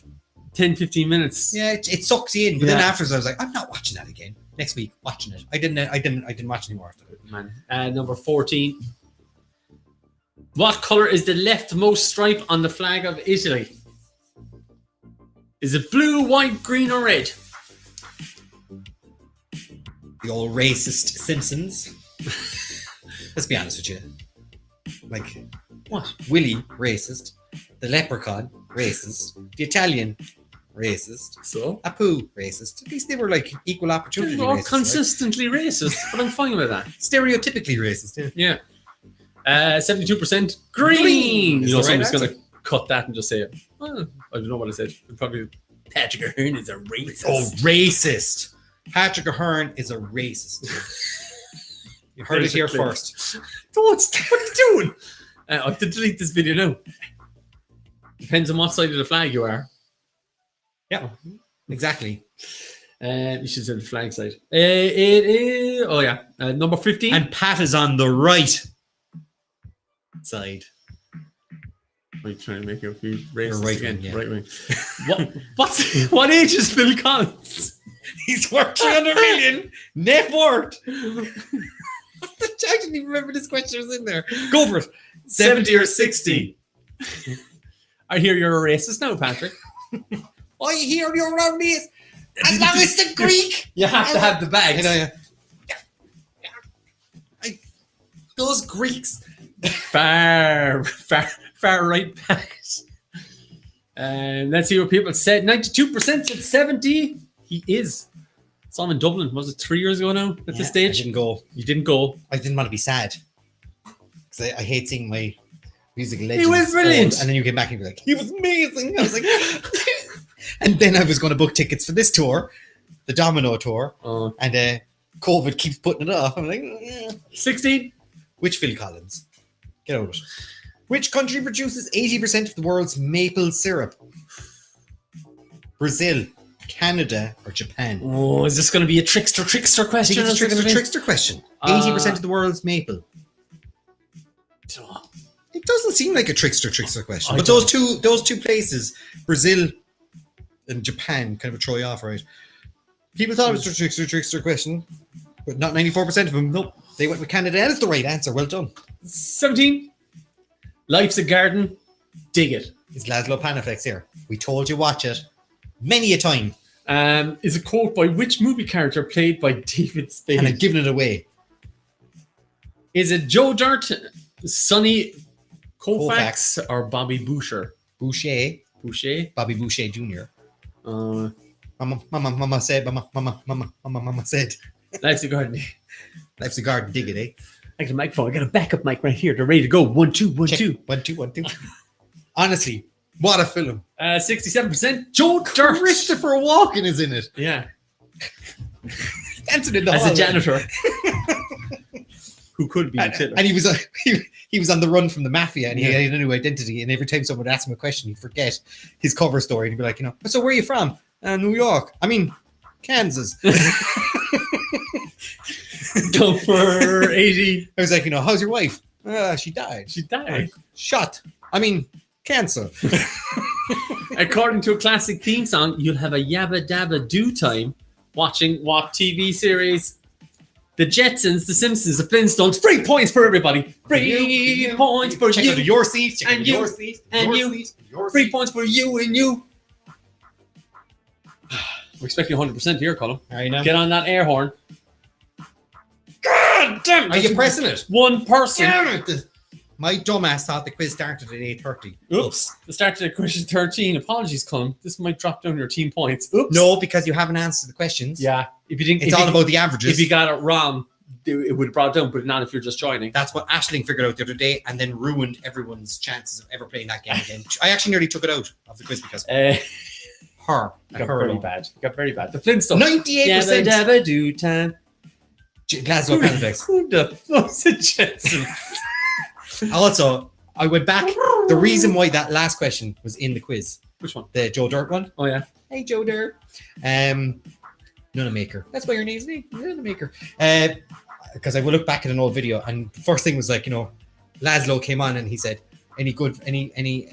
10, 15 minutes. Yeah, it sucks you in. But then afterwards I was like, I'm not watching that again. Next week, watching it. I didn't watch anymore after it. Man. Number 14. What color is the leftmost stripe on the flag of Italy? Is it blue, white, green, or red? The old racist Simpsons. Let's be honest with you. Like, What? Willy, racist. The leprechaun, racist. The Italian, racist. So? Apu, racist. At least they were like equal opportunity They're all racist. consistently racist, but I'm fine with that. Like, stereotypically racist, yeah. Yeah. 72% green. Is You know, the right someone's going answer. to cut that and just say, oh, I don't know what I said. Probably Patrick Ahern is a racist. Oh, racist. Patrick Ahern is a racist. You heard it here Basically. first. Don't stop. What are you doing? I have to delete this video now. Depends on what side of the flag you are. Yeah, exactly. You should say the flag side. It is. Oh yeah, number 15. And Pat is on the right side. Are you trying to make you racist Right again? wing, yeah. Right wing. What age is Phil Collins? He's worth 300 million net worth. I didn't even remember this question was in there. Go for it. 70 or 60? I hear you're a racist now, Patrick. I hear you're on this. As long as the Greek. You have to have the bags. You know, yeah. Those Greeks. Far right bags. And let's see what people said. 92% said 70. He is. Saw him in Dublin. Was it 3 years ago now at this stage? I didn't go. You didn't go. I didn't want to be sad. Because I hate seeing my music legends. He was brilliant. old, and then you came back and you're like, he was amazing. I was like, and then I was going to book tickets for this tour, the Domino tour. Oh. And COVID keeps putting it off. I'm like, 16. Which Phil Collins? Get out of it. Which country produces 80% of the world's maple syrup? Brazil, Canada, or Japan? Oh, is this going to be a trickster I think question? it's a trickster question. 80% of the world's maple. It doesn't seem like a trickster question. But those two places, Brazil and Japan, kind of throw you off, right? People thought it was a trickster question, but not 94% of them. Nope. They went with Canada, and it's the right answer. Well done. 17. Life's a garden. Dig it. It's Laszlo Panaflex here. We told you watch it many a time, Is a quote by which movie character played by David Spade? and I've given it away. Is it Joe Dirt, Sonny Koufax, Koufax. or Bobby Boucher? Boucher, Bobby Boucher Jr. Uh, Mama said. Mama said. Life's a garden. Life's a garden. Dig it, eh? I got a microphone. I got a backup mic right here. They're ready to go. 1, 2, 1, Check. 2. 1, 2, 1, 2. Honestly, what a film. 67%. Joe Dirt. Christopher Walken is in it. Yeah. Dancing in the As hall. a janitor. Who could be a killer. And he was on the run from the mafia, and he had a new identity. And every time someone would ask him a question, he'd forget his cover story, and he'd be like, so where are you from? New York. I mean, Kansas. Number 80. I was like, how's your wife? She died. She died. Shot. I mean, cancer. According to a classic theme song, you'll have a yabba dabba do time watching what TV series? The Jetsons, The Simpsons, The Flintstones. 3 points for everybody. 3 points for Check you. out your seat. Check and out you, your seat. and your you. seat. Your 3 seat. points for you and you. We're expecting 100% here, Colm. I know. Get on that air horn. God damn it. Are you pressing it? One person. Damn it. My dumbass thought the quiz started at 8:30. Oops. The start to question 13. Apologies, Colm. This might drop down your team points. Oops. No, because you haven't answered the questions. Yeah. If you didn't, It's all about the averages. If you got it wrong, it would have brought it down, but not if you're just joining. That's what Aisling figured out the other day, and then ruined everyone's chances of ever playing that game again. I actually nearly took it out of the quiz because It her. got very bad. It got very bad. The Flintstones. 98%. Yabba dabba do time. Glasgow Panaflex. Who the fuck's a Jetson? Also, I went back. The reason why that last question was in the quiz, Which one? the Joe Dirt one. Oh, yeah. Hey, Joe Dirt. Nunamaker. That's why your name's name. Nunamaker. Because I would look back at an old video, and the first thing was like, Laszlo came on and he said, any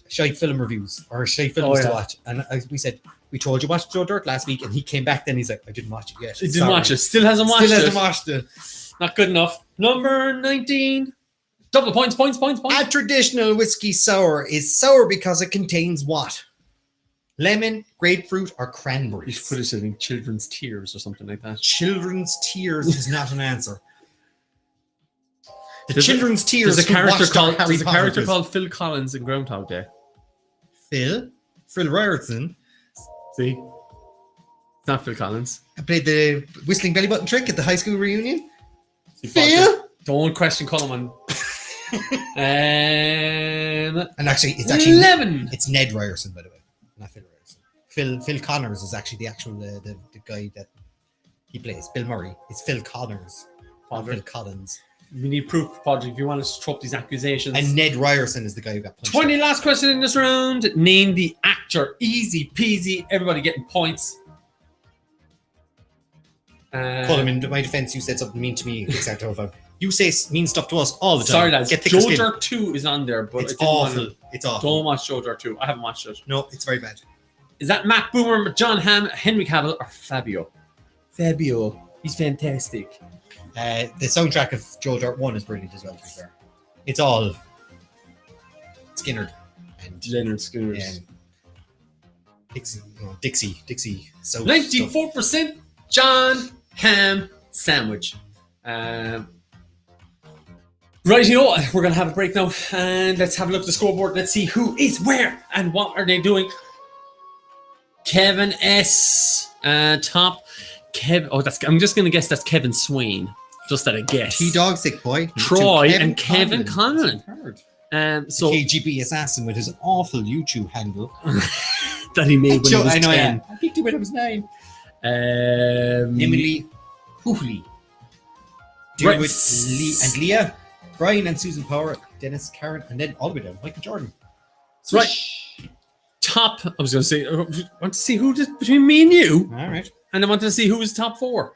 shite film reviews or shite films to watch? And we said, we told you watch Joe Dirt last week, and he came back then. He's like, I didn't watch it yet. He didn't watch it. Still hasn't watched Still it. hasn't watched it. Not good enough. Number 19. Double points. A traditional whiskey sour is sour because it contains what? Lemon, grapefruit, or You cranberries? should put it in children's tears or something like that. Children's tears is not an answer. The There's children's tears. There's a character called Potter Phil Collins in Groundhog Day. Phil Ryerson. See? It's not Phil Collins. I played the whistling belly button trick at the high school reunion. See, Phil. Don't question Colm. And actually, it's actually 11. It's Ned Ryerson, by the way, not Phil Ryerson. Phil Connors is actually the actual the guy that he plays. Bill Murray. It's Phil Connors, not Phil Collins. We need proof, Podrick, if you want us to throw up these accusations. And Ned Ryerson is the guy who got punched. 20 last question in this round. Name the actor. Easy peasy. Everybody getting points. Colm, in my defense, you said something mean to me. You say mean stuff to us all the time. Sorry, lads. Get thick skin. Joe Dirt 2 is on there, but It's awful. It's awful. Don't watch Joe Dirt 2. I haven't watched it. No, it's very bad. Is that Matt Boomer, John Hamm, Henry Cavill, or Fabio? Fabio. He's fantastic. The soundtrack of Joe Dirt 1 is brilliant as well, to be fair. It's all Skinner and Leonard Skinner. Dixie. So 94% John Ham sandwich. Right, we're going to have a break now, and let's have a look at the scoreboard. Let's see who is where and what are they doing. Kevin S. Top. I'm just going to guess that's Kevin Swain. Just at a guess. T-Dog Sick Boy. Troy and Kevin Conlon. So KGB assassin with his awful YouTube handle that he made when he was 10. Yeah. I picked it when I was 9. Emily Hoohley. Right. With Lee and Leah, Brian and Susan Power, Dennis, Karen, and then all the way down, Michael Jordan. Swish. Right. Top. I was going to say, I want to see who did between me and you. All right. And I wanted to see who was top 4.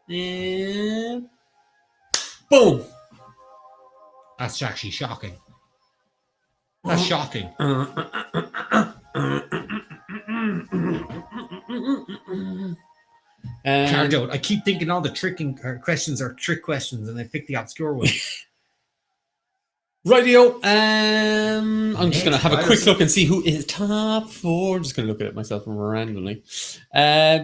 And boom. That's actually shocking. That's shocking. Cardo, I keep thinking all the tricking questions are trick questions, and I pick the obscure one. Rightio. I'm just going to have a quick look and see who is top 4. Just going to look at it myself randomly.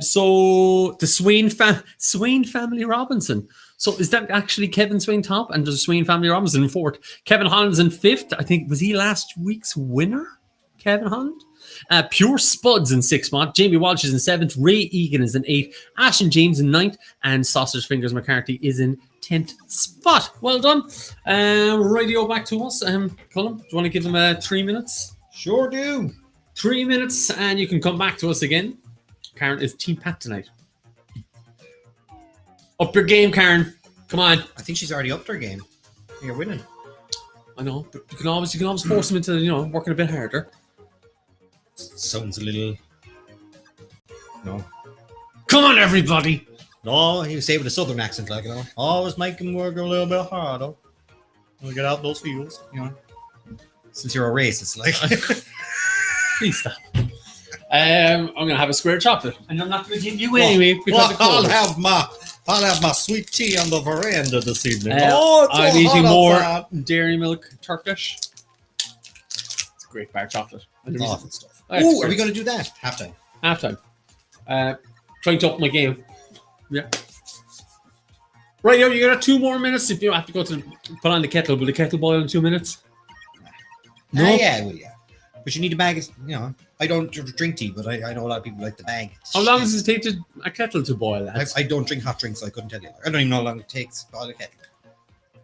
So the Swain family Robinson. So is that actually Kevin Swain top and the Swain family Robinson in 4th? Kevin Holland's in 5th. I think, was he last week's winner? Kevin Holland? Pure Spuds in 6th spot. Jamie Walsh is in 7th. Ray Egan is in 8th. Ashton James in 9th. And Sausage Fingers McCarthy is in 10th spot. Well done. Radio back to us. Colm, do you want to give them 3 minutes? Sure do. 3 minutes and you can come back to us again. Karen is Team Pat tonight. Up your game, Karen. Come on. I think she's already upped her game. You're winning. I know, but you can always force them into, working a bit harder. Sounds a little... No. Come on, everybody. No, he was saying with a southern accent, always make him work a little bit harder. We'll get out those fields, Since you're a racist, Please stop. I'm going to have a square chocolate, and I'm not going to give you anyway. I'll have my sweet tea on the veranda this evening. I'm eating more dairy milk Turkish. It's a great bar of chocolate. Awful stuff. Oh, are we going to do that? Halftime. Trying to up my game. Yeah. Right, you got 2 more minutes. If you have to go to put on the kettle, will the kettle boil in 2 minutes? No. Yeah, well, yeah. But you need a bag. I don't drink tea, but I know a lot of people like the bag. How long does it take a kettle to boil? I don't drink hot drinks, so I couldn't tell you. I don't even know how long it takes to boil a kettle.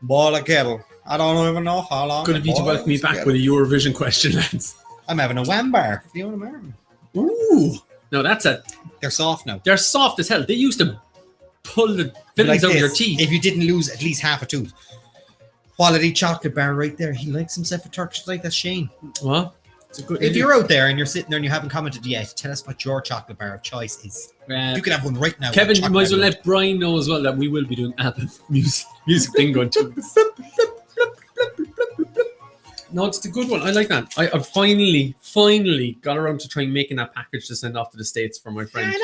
Boil a kettle. I don't even know how long. Good of you to welcome me back with a Eurovision question, lads. I'm having a wham bar. Do you want a wham? Ooh. No, They're soft now. They're soft as hell. They used to pull the fillings out of your teeth. If you didn't lose at least half a tooth. Quality chocolate bar right there. He likes himself a Turkish like that, Shane. What? If you're out there and you're sitting there and you haven't commented yet, tell us what your chocolate bar of choice is. You can have one right now. Kevin, you might as well let Brian know as well that we will be doing Apple music bingo too. No, it's the good one. I like that. I finally got around to trying making that package to send off to the States for my friend.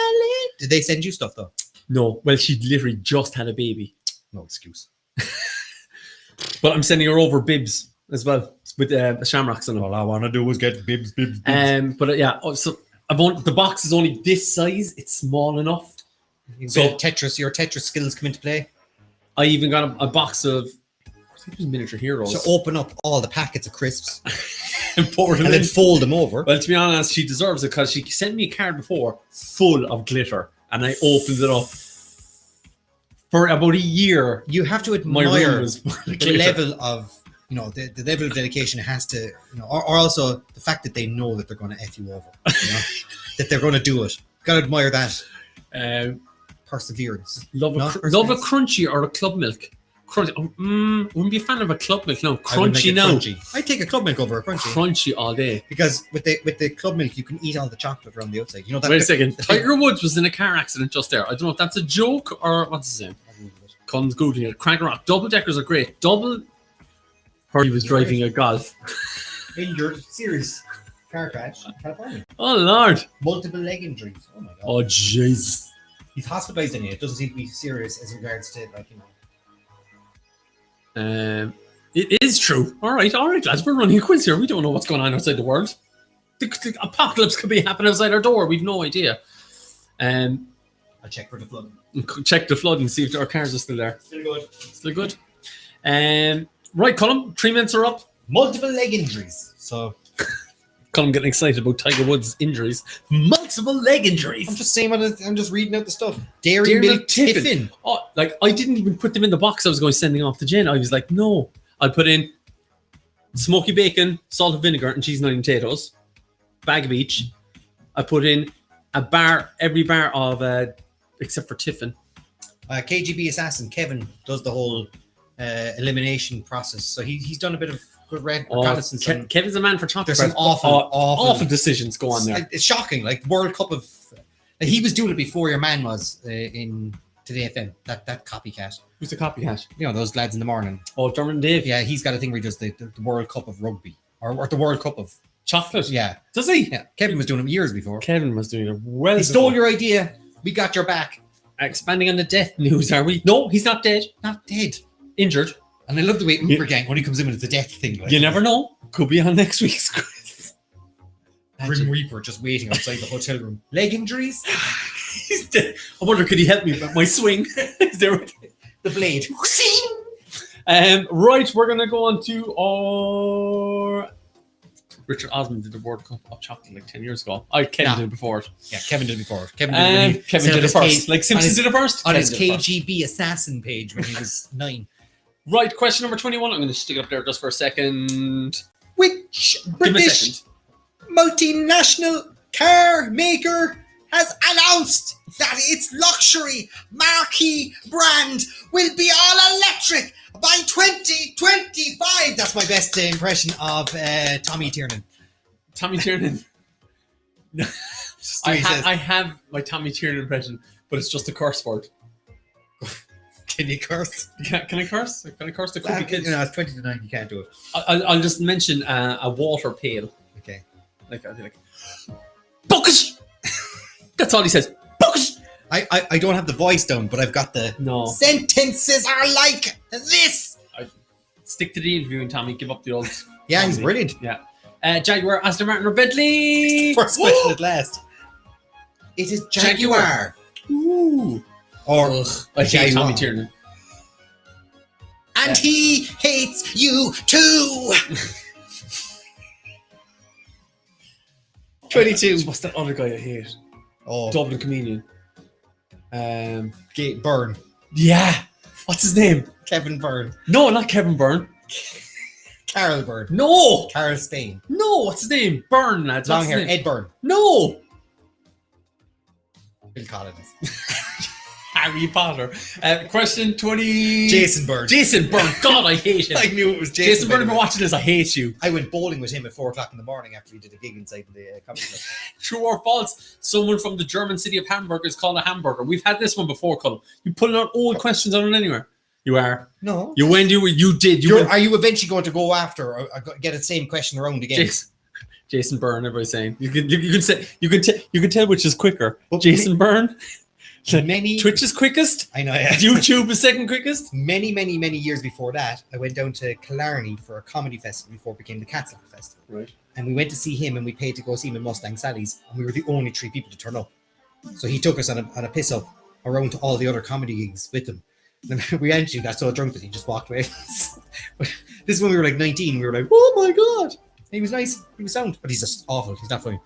Did they send you stuff though? No. Well, she literally just had a baby. No excuse. But I'm sending her over bibs as well with the shamrocks on them. All I want to do is get bibs. But yeah, so The box is only this size. It's small enough. So Tetris, your Tetris skills come into play. I even got a box of miniature heroes. So open up all the packets of crisps and pour them and in. then fold them over. Well, to be honest, she deserves it because she sent me a card before full of glitter, and I opened it up. For about a year, You have to my room admire was full of the glitter. level of, the level of dedication it has to, or also the fact that they know that they're going to F you over, that they're going to do it. Got to admire that perseverance. Love a crunchy or a club milk. Crunchy. Wouldn't be a fan of a club milk. No, crunchy now. I'd take a club milk over a crunchy. Crunchy all day. Because with the club milk, you can eat all the chocolate around the outside. That. Wait a second. Tiger Woods was in a car accident just there. I don't know if that's a joke or what's his name. Colm's googling it. Craig Rock. Double deckers are great. Heard he was driving a Golf. Injured, serious car crash in California. Oh Lord. Multiple leg injuries. Oh my God. Oh Jesus. He's hospitalized in it. It doesn't seem to be serious as regards to It is true. All right, lads. We're running a quiz here. We don't know what's going on outside the world. The apocalypse could be happening outside our door. We've no idea. I'll check for the flood. Check the flood and see if our cars are still there. Still good. Still good. Right, Colm. 3 minutes are up. Multiple leg injuries. So Colm getting excited about Tiger Woods' injuries. Multiple leg injuries. I'm just saying I'm just reading out the stuff. Dairy milk tiffin. Oh, I didn't even put them in the box. I was going sending off to Jen. I was like, no. I'll put in smoky bacon, salt and vinegar, and cheese and onion potatoes. Bag of each. I put in every bar of except for tiffin. KGB assassin Kevin does the whole elimination process. So he's done a bit of good reconnaissance. Kevin's a man for chocolate. There's some awful decisions go on there. It's shocking. Like World Cup of, he was doing it before your man was in Today FM. That copycat. Who's the copycat? Those lads in the morning. Oh, Dermot and Dave. Yeah, he's got a thing where he does the World Cup of rugby or the World Cup of chocolate. Yeah, does he? Yeah, Kevin was doing it years before. Kevin was doing it well. He stole your idea. We got your back. Expanding on the death news, are we? No, he's not dead. Not dead. Injured. And I love the way Uber Gang only comes in when it's a death thing. Like. You never know. Could be on next week's quiz. Grim Reaper just waiting outside the hotel room. Leg injuries? He's dead. I wonder, could he help me with my swing? Is there the blade? Right, we're going to go on to our... Richard Osman did the World Cup of chocolate like 10 years ago. Kevin did it before it. Yeah, Kevin did it before it. Kevin did it first. Like Simpsons did it first? On his KGB assassin page when he was 9. Right, question number 21. I'm going to stick it up there just for a second. Which British multinational car maker has announced that its luxury marquee brand will be all electric by 2025? That's my best impression of Tommy Tiernan. Tommy Tiernan. I have my Tommy Tiernan impression, but it's just a curse word. Can you curse? Can I curse? Can I curse the cool kids? It's 20 to 9. You can't do it. I'll just mention a water pail. Okay. I'll be like, Buckets! That's all he says. Buckets! I don't have the voice down, but I've got the sentences are like this. Stick to the interview and Tommy, give up the old. Yeah, he's brilliant. Yeah. Jaguar, Aston Martin, or Bentley? First question at last. It is Jaguar. Ooh. Or I hate Tommy Tiernan. And he hates you too. 22. What's that other guy I hate? Oh, Dublin comedian. Byrne. Yeah. What's his name? Kevin Byrne. No, not Kevin Byrne. Carol Byrne. No. Carol Spain. No, what's his name? Byrne, lads. Long hair. Ed Byrne. No. Bill Collins. Harry Potter. Question 20. Jason Byrne. Jason Byrne. God, I hate him. I knew it was Jason. Jason Byrne, if you're watching this, I hate you. I went bowling with him at 4 o'clock in the morning after he did a gig inside the comedy club. True or false? Someone from the German city of Hamburg is called a hamburger. We've had this one before, Colm. You pulling out old questions on it anywhere? You are. No. You did. Are you eventually going to go after or get the same question around again? Jason Byrne. Everybody's saying you can tell which is quicker. But Jason Byrne. Twitch is quickest. I know. Yeah. YouTube is second quickest. Many years before that, I went down to Killarney for a comedy festival before it became the Catslack Festival. Right. and we went to see him, and we paid to go see him in Mustang Sally's, and we were the only 3 people to turn up. So he took us on a piss up around to all the other comedy gigs with him. And we actually got so drunk that he just walked away. But this is when we were like 19. We were like, oh my god. He was nice. He was sound, but he's just awful. He's not funny.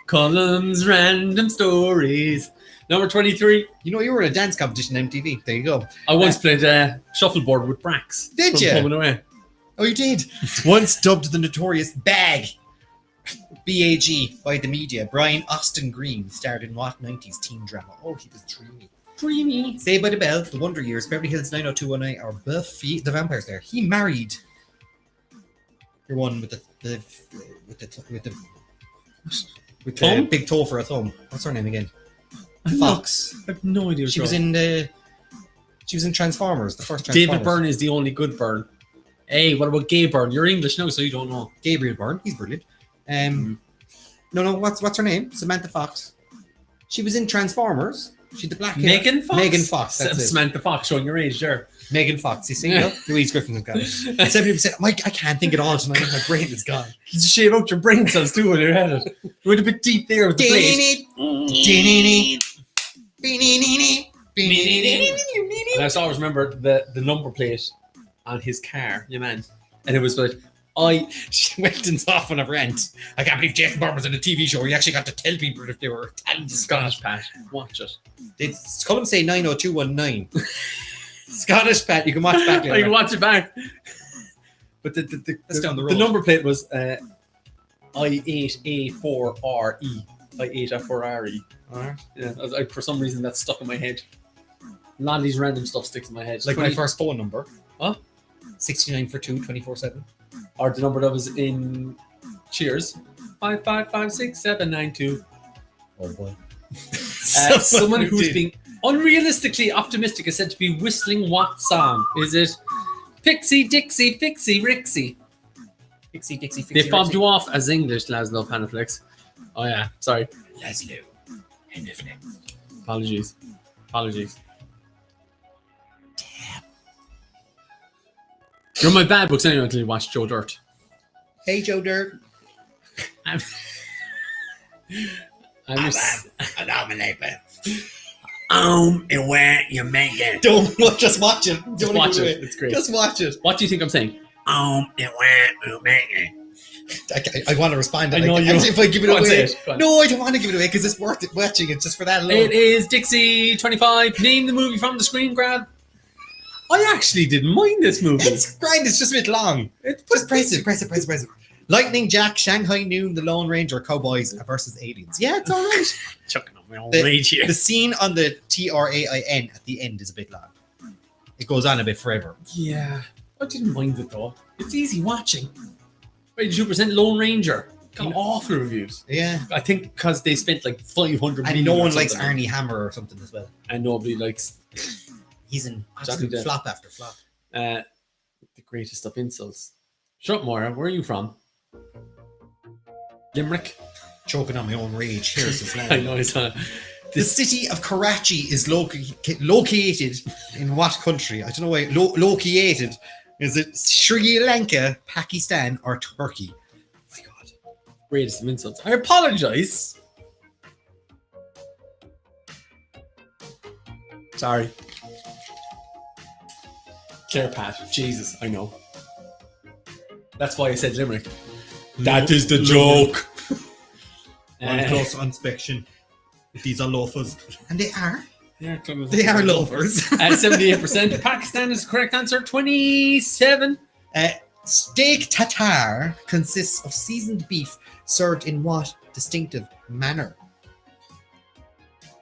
Columns, random stories. Number 23. You know, you were in a dance competition on MTV. There you go. I once played shuffleboard with Brax. Did from you? Home and Away. Oh, you did. Once dubbed the notorious Bag, B-A-G, by the media, Brian Austin Green starred in what 90s teen drama? Oh, he was dreamy. Dreamy. Saved by the Bell, The Wonder Years, Beverly Hills 90210, or Buffy the Vampire Slayer. He married your one with the Thumb? big toe for a thumb. What's her name again? I Fox. have no idea. She was in Transformers, the first Transformers. David Byrne is the only good Byrne. Hey, what about Gay Byrne? You're English now, so you don't know. Gabriel Byrne, he's brilliant. No, what's her name? Samantha Fox. She was in Transformers. She's the black hair. Megan Fox. Megan Fox. That's it. Samantha Fox showing your age there. Megan Fox. You see, Louise Griffin's got it. 70%. Mike, I can't think it all tonight. My brain is gone. You shave out your brain cells too when you're at it. You went a bit deep there with the blade. And I just always remember the number plate on his car, yeah man. And it was like, she went and saw one of Rent. I can't believe Jason Bourne was in a TV show. He actually got to tell people if they were talented. Scottish Pat. Watch it. Did Colm say 90219? Scottish Pat, you can watch back later. I can watch it back. But That's down the road. The number plate was I8A4RE. I8A4RE. Alright. Yeah, for some reason that's stuck in my head. A lot of these random stuff sticks in my head. Like my first phone number. What? 69 for 2, 24/7. Or the number that was in Cheers. 5556792. Oh boy. Someone who's being unrealistically optimistic is said to be whistling what song? Is it Pixie, Dixie, Fixie, Rixie? Pixie, Dixie, Fixie. They fobbed you off as English, Laszlo Panaflex. Oh yeah, sorry. Laszlo Panaflex. Apologies. Damn. You're my bad books anyway until you watch Joe Dirt. Hey, Joe Dirt. I'm and where you make it. Don't just watch it. Just watch it. It's great. Just watch it. What do you think I'm saying? And where you make it. I want to respond. I know you. If I give it Go on, away, say it. no, I don't want to give it away because it's worth it watching it just for that alone. It is Dixie 25. Name the movie from the screen grab. I actually didn't mind this movie. It's grand. It's just a bit long. Just press it. Lightning Jack, Shanghai Noon, The Lone Ranger, Cowboys versus Aliens. Yeah, it's all right. Chucking on my own The- rage here. The scene on the TRAIN at the end is a bit long. It goes on a bit forever. Yeah, I didn't mind it though. It's easy watching. 82% Lone Ranger. Got awful reviews. Yeah. I think because they spent like 500 And million no or one likes something. Arnie Hammer or something as well. And nobody likes He's in Johnny absolute Depp. flop after flop. the greatest of insults. Shut up, Moira. Where are you from? Limerick? Choking on my own rage. Here's his I line. know it's The city of Karachi is located in what country? I don't know why. Located. Is it Sri Lanka, Pakistan, or Turkey? Oh my God. greatest of insults. I apologize. Sorry. Claire Pat. Jesus, I know. That's why I said Limerick. That is the joke. On close inspection. These are loafers. And they are. Yeah, They are loafers. 78%. Pakistan is the correct answer. 27. Steak tartare consists of seasoned beef served in what distinctive manner?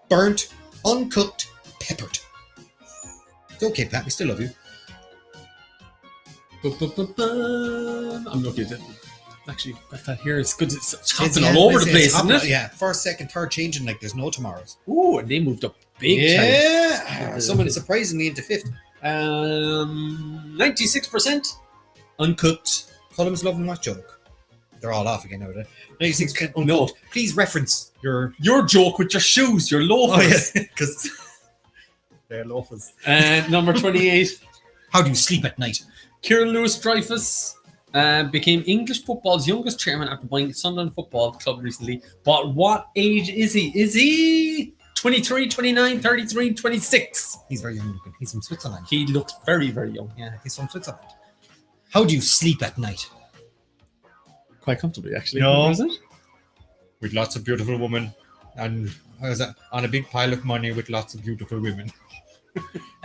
Burnt, uncooked, peppered. It's okay, Pat. We still love you. I'm looking at it. Actually, got that here. It's good. It's hopping Yeah, all over the it's place, isn't hopping- it? Yeah. First, second, third, changing like there's no tomorrows. Ooh, and they moved up big Yeah. Someone surprisingly into fifth. time. 96% uncooked. Column's loving what joke? They're all off again now. 96% uncooked. No. Please reference your. Your joke with your shoes, your loafers. Because they're loafers. And number 28, How do you sleep at night? Kieran Lewis Dreyfus Became English football's youngest chairman after buying Sunderland Football Club recently. But what age is he? Is he 23, 29, 33, 26? He's very young looking. He's from Switzerland. He looks very, very young. Yeah, he's from Switzerland. How do you sleep at night? Quite comfortably, actually. No. Is it? With lots of beautiful women, and on a big pile of money with lots of beautiful women.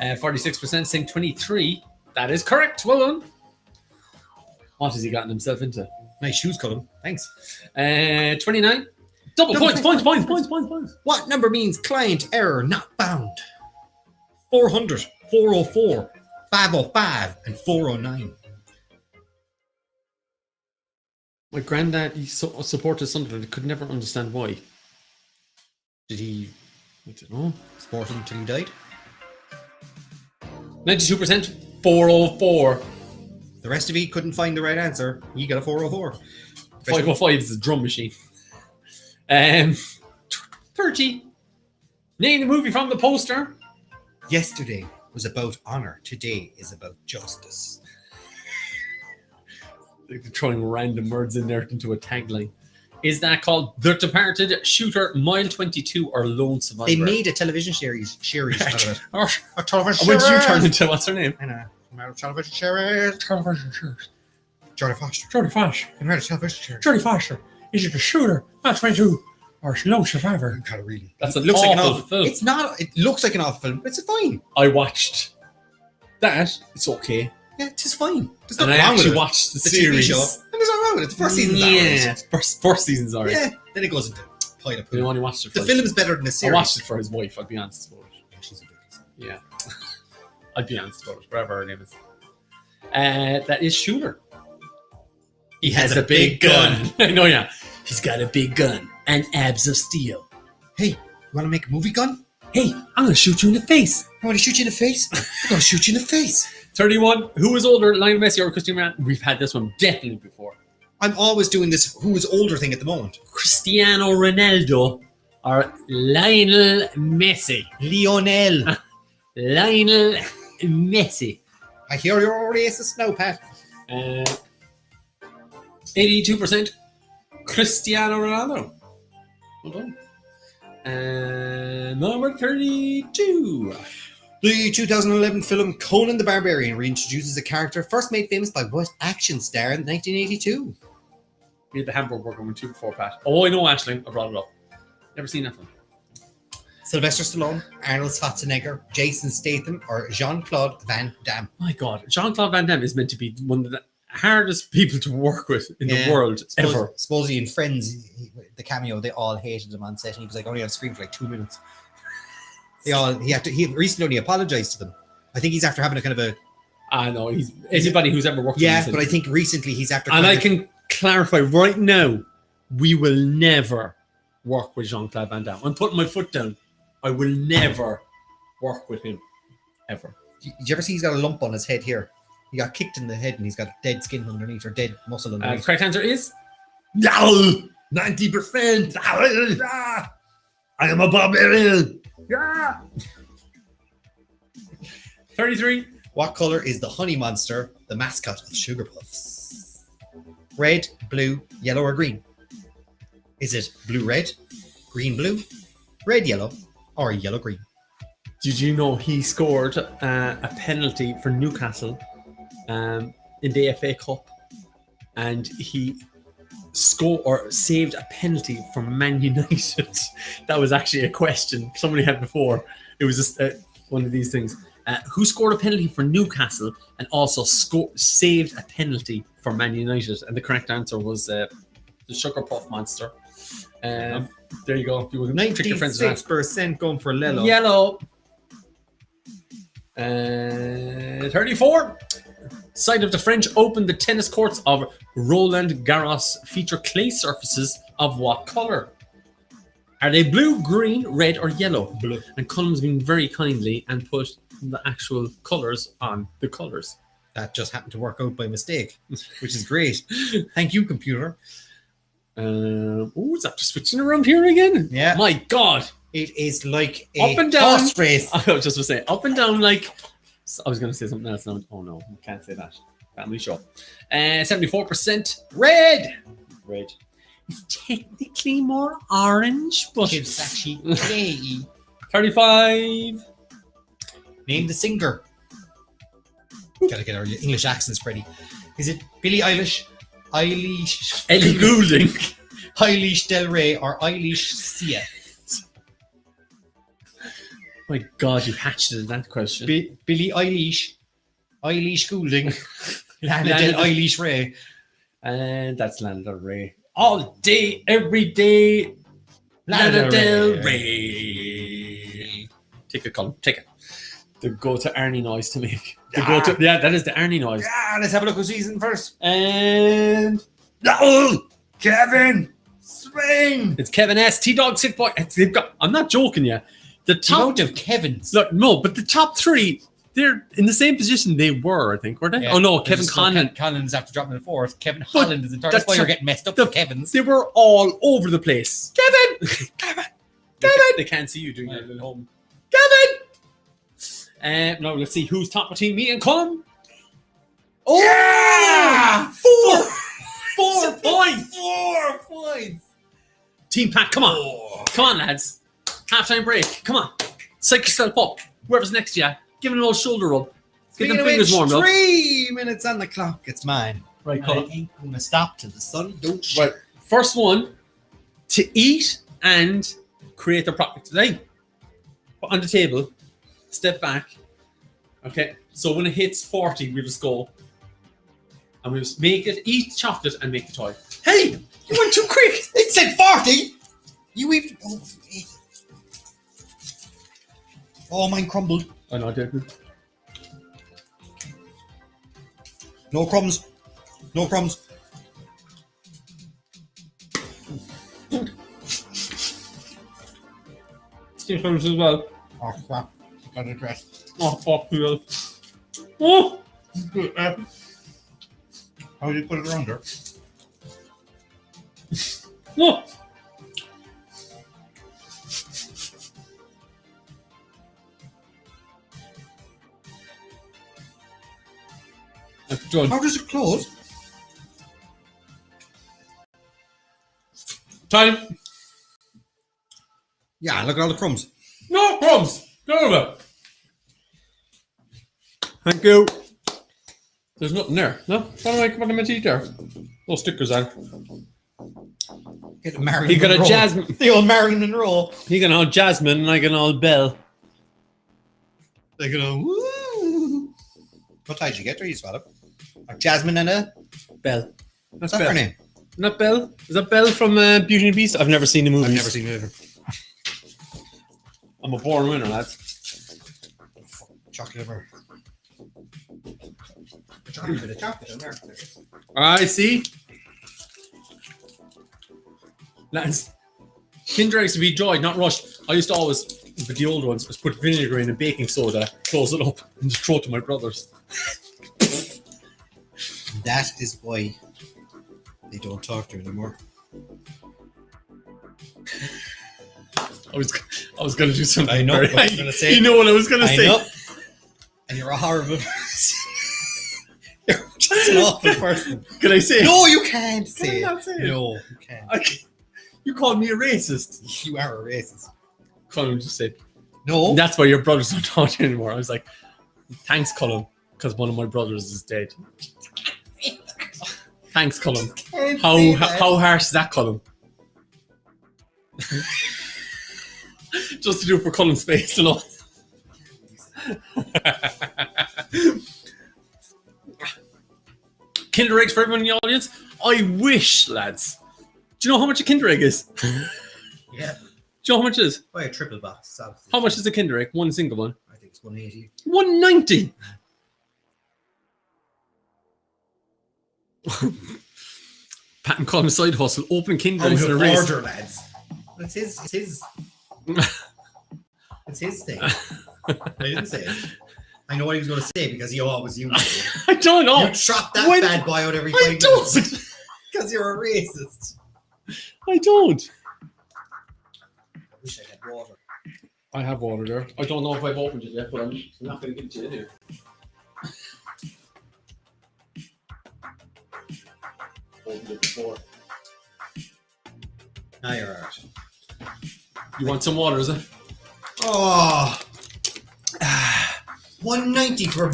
46% saying 23. That is correct. Well done. What has he gotten himself into? Nice shoes, Colm. Thanks. 29. Double points. What number means client error not found? 400, 404, 505, and 409. My granddad, he supported Sunderland. Could never understand why. Did he I don't know. support him until he died? 92%. 404. The rest of you couldn't find the right answer. You got a 404. 505 is a drum machine. 30. Name the movie from the poster. Yesterday was about honor. Today is about justice. They're throwing random words in there into a tagline. Is that called The Departed, Shooter, Mile 22, or Lone Survivor? They made a television series out of it. A television When did you series. turn into, what's her name? I know. Television series. Television series. Jodie Foster. Jodie Foster. I made a television series. Jodie Foster. Is it a shooter, Mile 22, or Lone Survivor? Kind of really. That's a It looks like an awful awful film. It's not. It looks like an awful film, but it's fine. I watched that. It's okay. Yeah, it's fine. There's And I nothing wrong with actually it. watched the TV series. show. And there's nothing wrong with it. The first season's Yeah, alright. first season's alright. Yeah. Then it goes into pile of You poo. only watched it for The film's better than the I series. watched it for his wife, I'll be honest about it. She's a bitch. Yeah. I'll be honest about it, whatever her name is. That is Shooter. He has a big gun. I know, yeah. He's got a big gun and abs of steel. Hey, you want to make a movie gun? Hey, I'm going to shoot you in the face. I want to shoot you in the face. I'm going to shoot you in the face. 31. Who is older, Lionel Messi or Cristiano Ronaldo? We've had this one definitely before. I'm always doing this who is older thing at the moment. Cristiano Ronaldo or Lionel Messi? Lionel. Lionel Messi. I hear you're racist now, Pat. 82%. Cristiano Ronaldo. Well done. Number 32. The 2011 film Conan the Barbarian reintroduces a character first made famous by what action star in 1982? We had the Hamburg Burger one too before, Pat. Oh, I know, Aisling. I brought it up. Never seen that one. Sylvester Stallone, Arnold Schwarzenegger, Jason Statham, or Jean-Claude Van Damme? My God. Jean-Claude Van Damme is meant to be one of the hardest people to work with in the world ever. Supposedly in Friends, the cameo, they all hated him on set, and he was like only on screen for like 2 minutes. He recently only apologized to them. I think he's after having a kind of a. I know he's anybody who's ever worked. Yeah, with but I think recently he's after. And I can clarify right now, we will never work with Jean-Claude Van Damme. I'm putting my foot down. I will never work with him ever. Did you ever see he's got a lump on his head here? He got kicked in the head and he's got dead skin underneath or dead muscle underneath. The correct answer is 90%. I am a barbarian. 33. What color is the honey monster, the mascot of Sugar Puffs? Red, blue, yellow, or green? Is it blue-red, green-blue, red-yellow, or yellow-green? Did you know he scored a penalty for Newcastle in the FA Cup, and he saved a penalty from Man United? That was actually a question somebody had before. It was just one of these things. Who scored a penalty for Newcastle and also saved a penalty for Man United? And the correct answer was the Sugar Puff Monster. There you go. You can trick your friends with that. 96% going for Lello. Yellow. 34. Site of the French Open, the tennis courts of Roland Garros feature clay surfaces of what colour? Are they blue, green, red, or yellow? Blue. And Colm's been very kindly and put the actual colours on the colours. That just happened to work out by mistake, which is great. Thank you, computer. It's after switching around here again. Yeah. My God. It is like a Up and down. horse race. I was just going to say, up and down like... I was going to say something else. Now. Oh, no. I can't say that. Family show. 74% red. Red. It's technically more orange, but It's actually gay. 35. Name the singer. Gotta get our English accents ready. Is it Billie Eilish, Eilish, Ellie Goulding. Eilish Del Rey, or Eilish Sia? My God, you hatcheted that question. Billie Eilish, Eilish Goulding, Lana Del Eilish Rey. And that's Lana Del Rey. All day, every day. Lana Del Rey. Take it, Colm. Take it. The go-to Arnie noise to make. Yeah, that is the Arnie noise. Yeah, let's have a look who's season first. And Kevin, swing. it's Kevin S. T-Dog 6 point. I'm not joking, yeah. The top Amount of Kevins. Look, no, but the top three, they're in the same position they were, I think, were they? Yeah. Oh no, Kevin Conlon. Conlon's after dropping the fourth. Kevin Holland is in third. That's why you're getting messed up. The Kevins. They were all over the place. Kevin! They can't see you doing that at home. Kevin! Now let's see who's top between me and Colm. Oh! Yeah! 4 points! 4 points! Team Pat, come on. Come on, lads. Halftime break. Come on. Psych yourself up. Whoever's next to you, give it an old shoulder rub. Get them fingers warmed up. 3 minutes on the clock. It's mine. Right, I Colm. ain't gonna stop till the sun don't shine. Right. First one, to eat and create the product. Today, put on the table, step back. Okay, so when it hits 40, we just go and we just make it, eat chocolate and make the toy. Hey, you went too quick. It said 40. You even. Oh, mine crumbled. I know, I did. No crumbs. No crumbs. Steam crumbs as well. Oh crap! Got a dress. Oh, fuck you. Oh! How do you put it around her? No! That's done. How does it close? Time. Yeah, look at all the crumbs. No crumbs! Get over it. Thank you. There's nothing there. No? What am I meant to eat there? No stickers on. Get a Marilyn He got a Monroe. Jasmine. The old Marilyn Monroe. He got an old Jasmine and I got an old Belle. They go, woo. What tie did you get there, you swallow? A Jasmine and a... Belle. What's that her name? Not Belle? Is that Belle from Beauty and the Beast? I've never seen the movie. I've never seen it either. I'm a born winner, lads. Chocolate liver. A bit of chocolate in there. I see. Lads, Kinder Eggs to be enjoyed, not rushed. I used to always, with the old ones, just put vinegar in and baking soda, close it up, and just throw it to my brothers. That is why they don't talk to you anymore. I was going to do something. I know what I was going to say. You know what I was going to say. I know. And you're a horrible person. You're just an awful person. Can I say it? No, you can't say Can I it. not say it? No, you can't. You called me a racist. You are a racist. Colm just said, No. that's why your brothers don't talk to you anymore. I was like, thanks, Colm, because one of my brothers is dead. Thanks, Colm. How harsh is that, Colm? Just to do it for Colm's face and all. Kinder Eggs for everyone in the audience. I wish, lads. Do you know how much a Kinder Egg is? Yeah. Do you know how much it is? Buy a triple box. How much is a Kinder Egg? One single one. I think it's 180. 190. Pat and Colm's side hustle. Open Kinder Eggs in a race. Order, lads. It's his. It's his thing. I didn't say it. I know what he was going to say because he always used it. I don't know. You trot that bad boy out every 5 I don't. minutes. Because you're a racist. I don't. I wish I had water. I have water there. I don't know if I've opened it yet, but I'm not going to give it to you anyway. opened it before. Now you're alright. You want some water, is it? Oh, 190 for a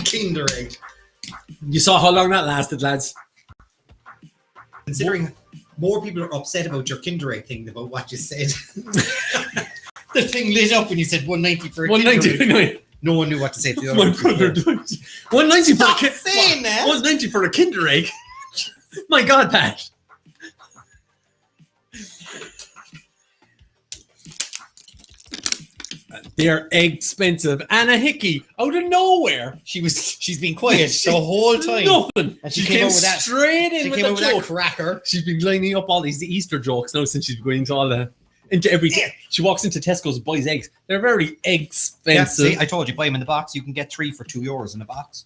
Kinder Egg. You saw how long that lasted, lads. Considering more people are upset about your Kinder Egg thing than about what you said. The thing lit up when you said 190 for a Kinder Egg. 190. No one knew what to say to the My other. brother died. 190 for a Stop saying that. 190 for a Kinder Egg. My God, Pat. They're expensive. Anna Hickey, out of nowhere. She's been quiet the whole time. Nothing. And she came out with that. straight in She with came the out with joke. that cracker. She's been lining up all these Easter jokes now since she's been going into all the into every. She walks into Tesco's and buys eggs. They're very expensive. Yeah, see, I told you, buy them in the box. You can get 3 for €2 in a box.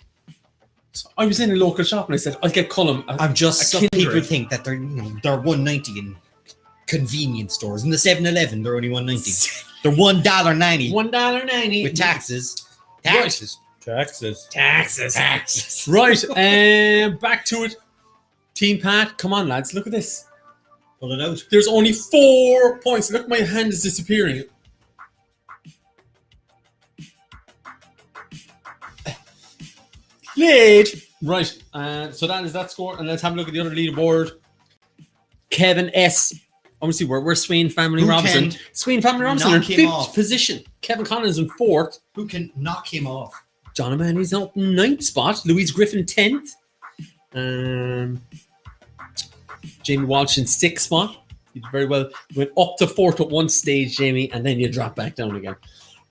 So I was in a local shop and I said, I'll get Colm. I'm just some Kinder people Egg. think that they're they're 190 in convenience stores. In the 7-Eleven, they're only 190. They're $1.90 $1.90 with taxes. Right. Taxes. Right, back to it. Team Pat, come on, lads. Look at this. Pull it out. There's only 4 points. Look, my hand is disappearing. Lead. Right, so that is that score. And let's have a look at the other leaderboard. Kevin S. Obviously, we're Swain Family Who Robinson. can Swain Family Robinson in knock him 5th off? position. Kevin Collins in 4th. Who can knock him off? John O'Mahony's up in 9th spot. Louise Griffin 10th. Jamie Walsh in 6th spot. You did very well. You went up to 4th at one stage, Jamie, and then you dropped back down again.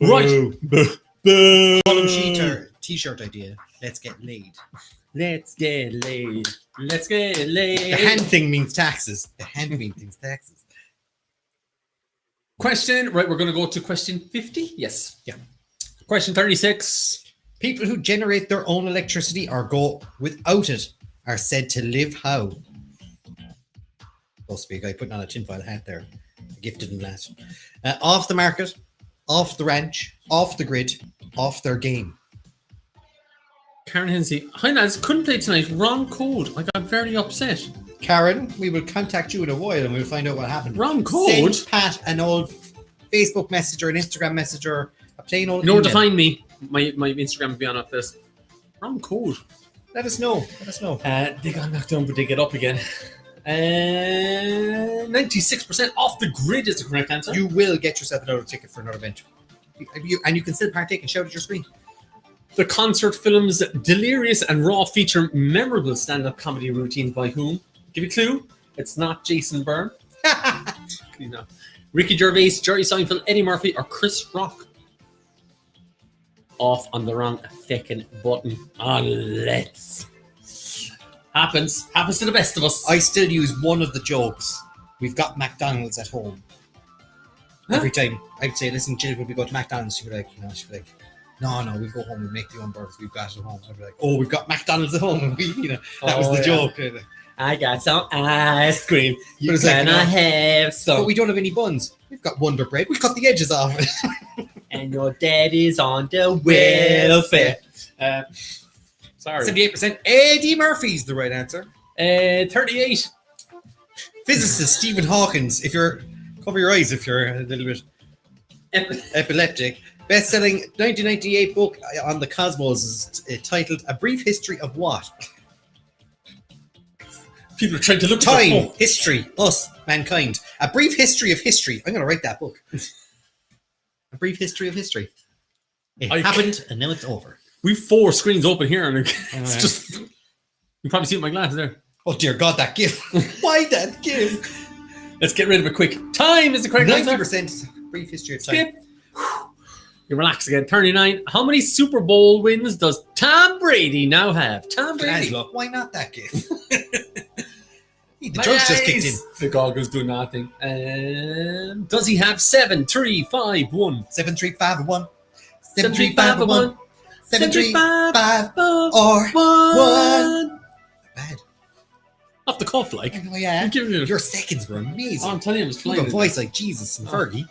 Right. Colm t-shirt idea. Let's get laid. Let's get laid. Let's get laid. The hand thing means taxes. The hand means taxes. Question. Right, we're going to go to question 50. Yes. Yeah. Question 36. People who generate their own electricity or go without it are said to live how? Supposed to be a guy putting on a tinfoil hat there. The gift didn't last. Off the market, off the ranch, off the grid, off their game. Karen Hensey. Hi, lads. Couldn't play tonight. Wrong code. I got very upset. Karen, we will contact you in a while and we'll find out what happened. Wrong code? Send Pat an old Facebook message or an Instagram message or a plain old You know where to email. find me. My Instagram will be on after this. Wrong code. Let us know. They got knocked down, but they get up again. 96% off the grid is the correct answer. You will get yourself another ticket for another event. And you can still partake and shout at your screen. The concert films Delirious and Raw feature memorable stand-up comedy routines by whom? Give you a clue. It's not Jason Byrne. No. Ricky Gervais, Jerry Seinfeld, Eddie Murphy, or Chris Rock. Off on the wrong feckin' button. Let's. Happens to the best of us. I still use one of the jokes. We've got McDonald's at home. Huh? Every time I'd say, listen, Jill, when we go to McDonald's, she'd be like, no, we'll go home and make the own burgers we've got at home. I'd be like, oh, we've got McDonald's at home. That was the joke. I got some ice cream. But it's like, Can I have some? but we don't have any buns. We've got Wonder Bread. We cut the edges off it. And your daddy's on the welfare. Sorry. 78%. Eddie Murphy's the right answer. 38. Physicist Stephen Hawkins. Cover your eyes if you're a little bit epileptic. Best-selling 1998 book on the cosmos is titled A Brief History of What? People are trying to look at Time, their phone. history, us, mankind. A Brief History of History. I'm going to write that book. A Brief History of History. It happened and now it's over. We've 4 screens open here, and it's Alright. just. You can probably see it in my glasses there. Oh dear God, that gift. Why that gift? Let's get rid of it quick. Time is the correct answer. 90% Brief History of Time. Skip. You relax again. 39. How many Super Bowl wins does Tom Brady now have? Tom Brady. Look, why not that gift? The My judge just kicked in. eyes. The goggles do nothing. Does he have 7, 3, 5, 1? 7, 3, 5, 1. 7, 3, 5, 1. 7, 3, 5, 4, or 1. bad. Off the cuff, like. Oh, yeah. I'm giving you. Your seconds were amazing. I'm telling you, it was You have a flying. voice like Jesus and Fergie.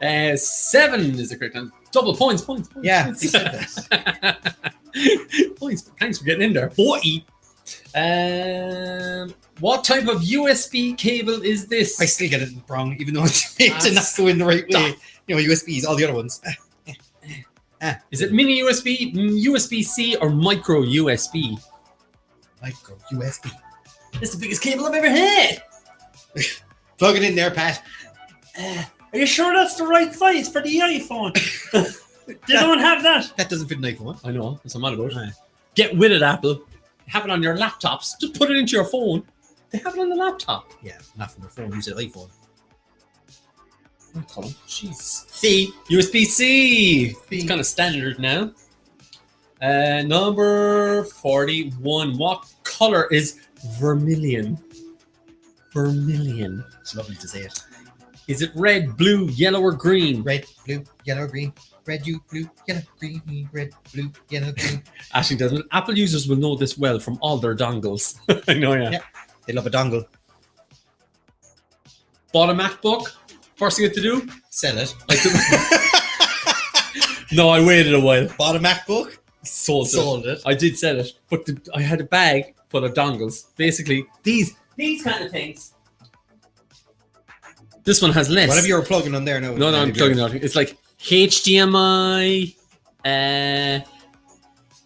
7 is the correct answer. Double points. Yeah, they said that. Points. Thanks for getting in there. Boy. What type of USB cable is this? I still get it wrong, even though it's made to not go in the right way. You know, USBs, all the other ones. Is it mini USB, USB-C, or micro USB? Micro USB. It's the biggest cable I've ever had. Plug it in there, Pat. Are you sure that's the right size for the iPhone? They don't have that. That doesn't fit an iPhone. I know. That's what I'm mad about. Right. Get with it, Apple. Have it on your laptops. Just put it into your phone. They have it on the laptop. Yeah, not from your phone. Use an iPhone. Jeez. C. USB-C. It's kind of standard now. Number 41. What color is vermilion? Vermilion. It's lovely to say it. Is it red, blue, yellow, or green? Red, blue, yellow, green. Red, you, blue, yellow, green. Red, blue, yellow, green. Ashley doesn't. Apple users will know this well from all their dongles. I know, yeah. They love a dongle. Bought a MacBook. First thing you have to do? Sell it. No, I waited a while. Bought a MacBook. Sold it. I did sell it. But I had a bag full of dongles. Basically, these kind of things. This one has less. Whatever you were plugging on there, no. No, I'm plugging out. It's like HDMI,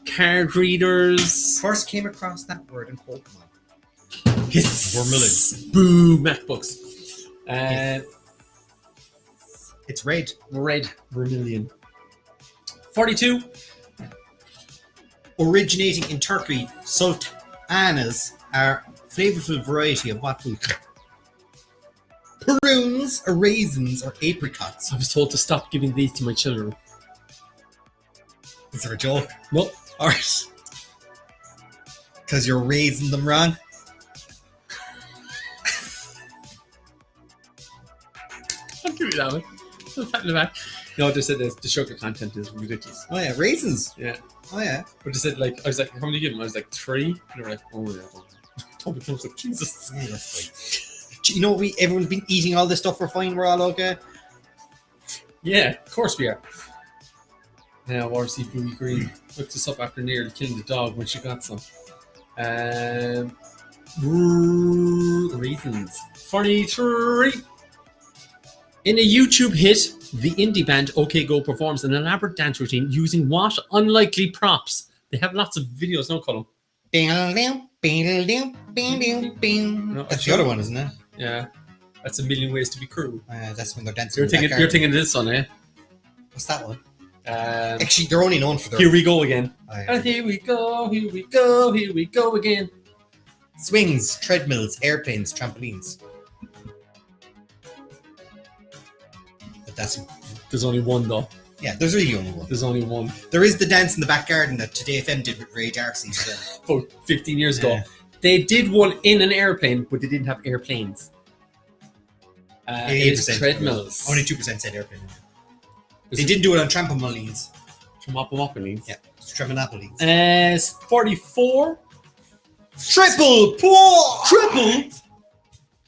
card readers. First came across that word in Pokemon. Vermilion. Boo, MacBooks. It's red. Red. Vermilion. 42. Originating in Turkey, sultanas are flavorful variety of what food? Prunes, or raisins, or apricots. I was told to stop giving these to my children. Is there a joke? No. Alright. Because you're raising them wrong? I'll give you that one. Pat in the back. No, they said the sugar content is ridiculous. Oh yeah, raisins. Yeah. Oh yeah. But they said, like, I was like, how many do you give them? I was like, 3. And they were like, oh yeah. I was like, Jesus. Yeah, that's fine. You know, everyone's been eating all this stuff. We're fine. We're all okay. Yeah, of course we are. Now, RC Bluey Green looked us up after nearly killing the dog when she got some. Reasons. 43. In a YouTube hit, the indie band OK Go performs an elaborate dance routine using what unlikely props? They have lots of videos, no, Colm. No, That's the other one, isn't it? Yeah. That's A Million Ways to Be Cruel. That's when they're dancing. You're thinking this one, eh? What's that one? Um, Actually, they're only known for their... Here we go again. Oh, Here we go, here we go, here we go again. Swings, treadmills, airplanes, trampolines. But that's... There's only one, though. Yeah, there's really only one. There's only one. There is the dance in the back garden that Today FM did with Ray Darcy. So. About 15 years ago. They did one in an airplane, but they didn't have airplanes. It's treadmills. Only 2% said airplane. They didn't do it on trampolines. Trampolines. Yeah, trampolines. 44. Triple points! Triple?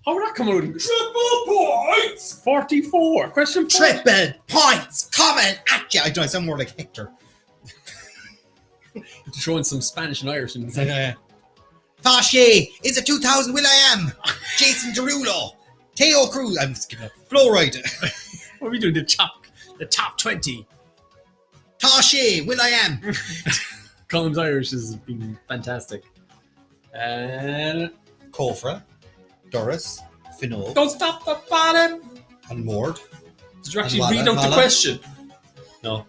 How would that come out? Triple points! 44. Question 4. Triple points coming at you. I don't know, I sound more like Hector. Throwing some Spanish and Irish in the Yeah. Tashi is a 2000 Will.i.am. Jason Derulo. Teo Cruz. I'm just giving up. Flowride. What are we doing? The top 20. Tashi Will.i.am. Colm's Irish has been fantastic. Kofra. Doris. Finol. Don't stop the bottom. And Mord. Did you actually read out the question? No.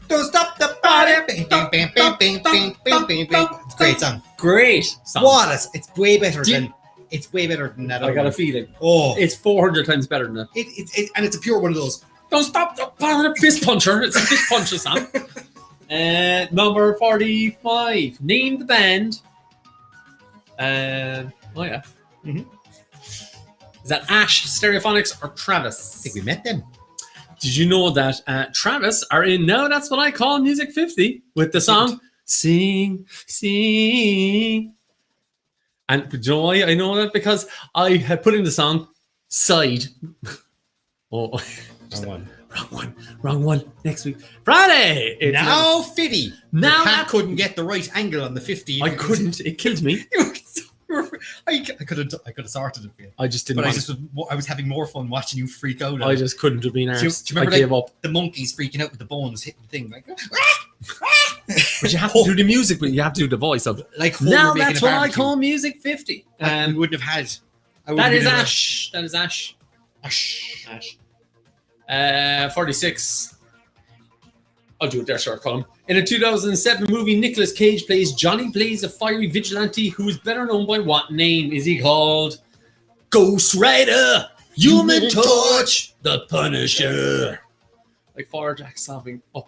Don't stop the party. It's a great song. Great song. What? It's way better than. It's way better than that. I got a feeling. Oh, it's 400 times better than that. And it's a pure one of those. Don't stop the bottom. Fist puncher. It's a fist puncher song. Number 45. Name the band. Oh yeah. Mm-hmm. Is that Ash, Stereophonics, or Travis? I think we met them. Did you know that Travis are in Now That's What I Call Music 50 with the song Sing, Sing. And do you know why I know that? Because I had put in the song Side. Oh, Wrong one. Next week. Friday! It's Now 50. Now Your cat that- couldn't get the right angle on the 50. I couldn't. It kills me. I could have sorted it for you. I just didn't But I was having more fun watching you freak out. I just couldn't have been Do you arsed. I remember gave up. the monkeys freaking out with the bones hitting the thing? Like, But you have to do the music, but you have to do the voice of like Homer now making that's a what I barbecue. call music 50. We wouldn't have had. That is Ash. That is Ash. Ash. 46. I'll do it there, short column. In a 2007 movie, Nicolas Cage plays a fiery vigilante who is better known by what name is he called? Ghost Rider, Human Torch, the Punisher. Like Fire Jack sobbing up.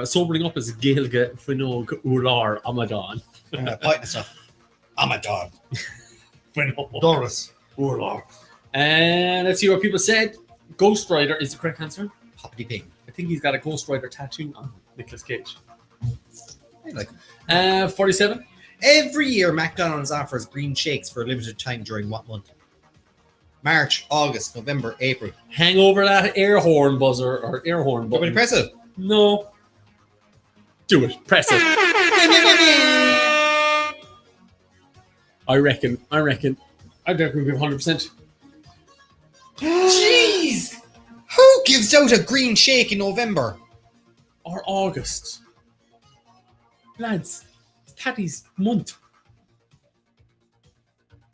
Sobering up as Gaelga Finog Ular Amadan. Fighting stuff. I'm a dog. Finog Doris. Ular. And let's see what people said. Ghost Rider is the correct answer. Hoppity pig. I think he's got a Ghost Rider tattoo on Nicolas Cage. I like 47. Every year, McDonald's offers green shakes for a limited time during what month? March, August, November, April. Hang over that air horn buzzer or air horn Want me button. to press it? No. Do it. Press it. I reckon. I reckon we'll be 100%. Jeez! Who gives out a green shake in November? Or August. Lads, it's Paddy's month.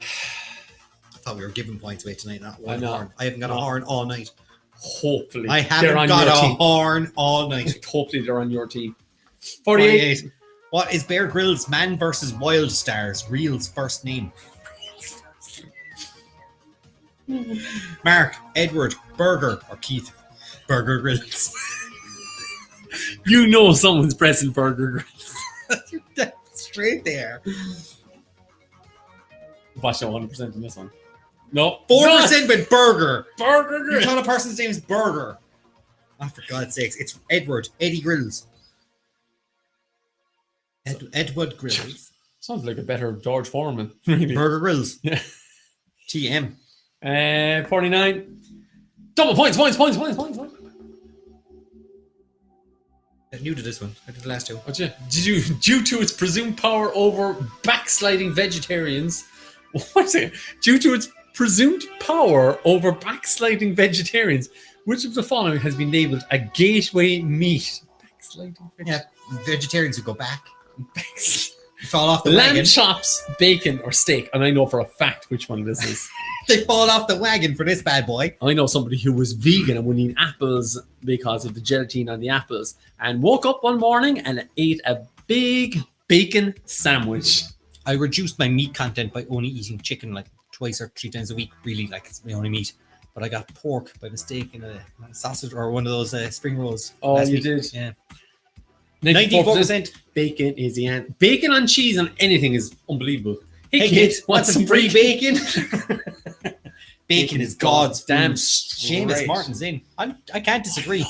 I thought we were giving points away tonight. Not I one know. horn. I haven't got a horn all night. Hopefully. I they're haven't on got your a team. horn all night. Hopefully they're on your team. 48. What is Bear Grylls' Man vs. Wild Stars Real's first name? Mark, Edward, Burger, or Keith? Burger Grills. You know someone's pressing Burger Grills. You're straight there. Watch that 100% in this one. No. 4% with Burger. Burger You Grills. thought a person's name is Burger. Oh, for God's sakes. It's Edward. Eddie Grills. Edward Grills. Sounds like a better George Foreman. Really. Burger Grills. Yeah. TM. 49. Double points. I'm new to this one. I did the last two. What's it? Due to its presumed power over backsliding vegetarians. What's it? Due to its presumed power over backsliding vegetarians, which of the following has been labeled a gateway meat? Backsliding vegetarians. Yeah, vegetarians who go back. Fall off the Lamb wagon. chops, bacon, or steak. And I know for a fact which one this is. They fall off the wagon for this bad boy. I know somebody who was vegan and would eat apples because of the gelatin on the apples, and woke up one morning and ate a big bacon sandwich. I reduced my meat content by only eating chicken like twice or 3 times a week. Really, like it's my only meat. But I got pork by mistake in a sausage or one of those spring rolls. Oh, last you week. did? Yeah. 94%. 94%. Bacon is the end. Bacon on cheese on anything is unbelievable. Hey kids, want some free bacon? Bacon is God's damn food. Seamus straight. Martin's in. I can't disagree.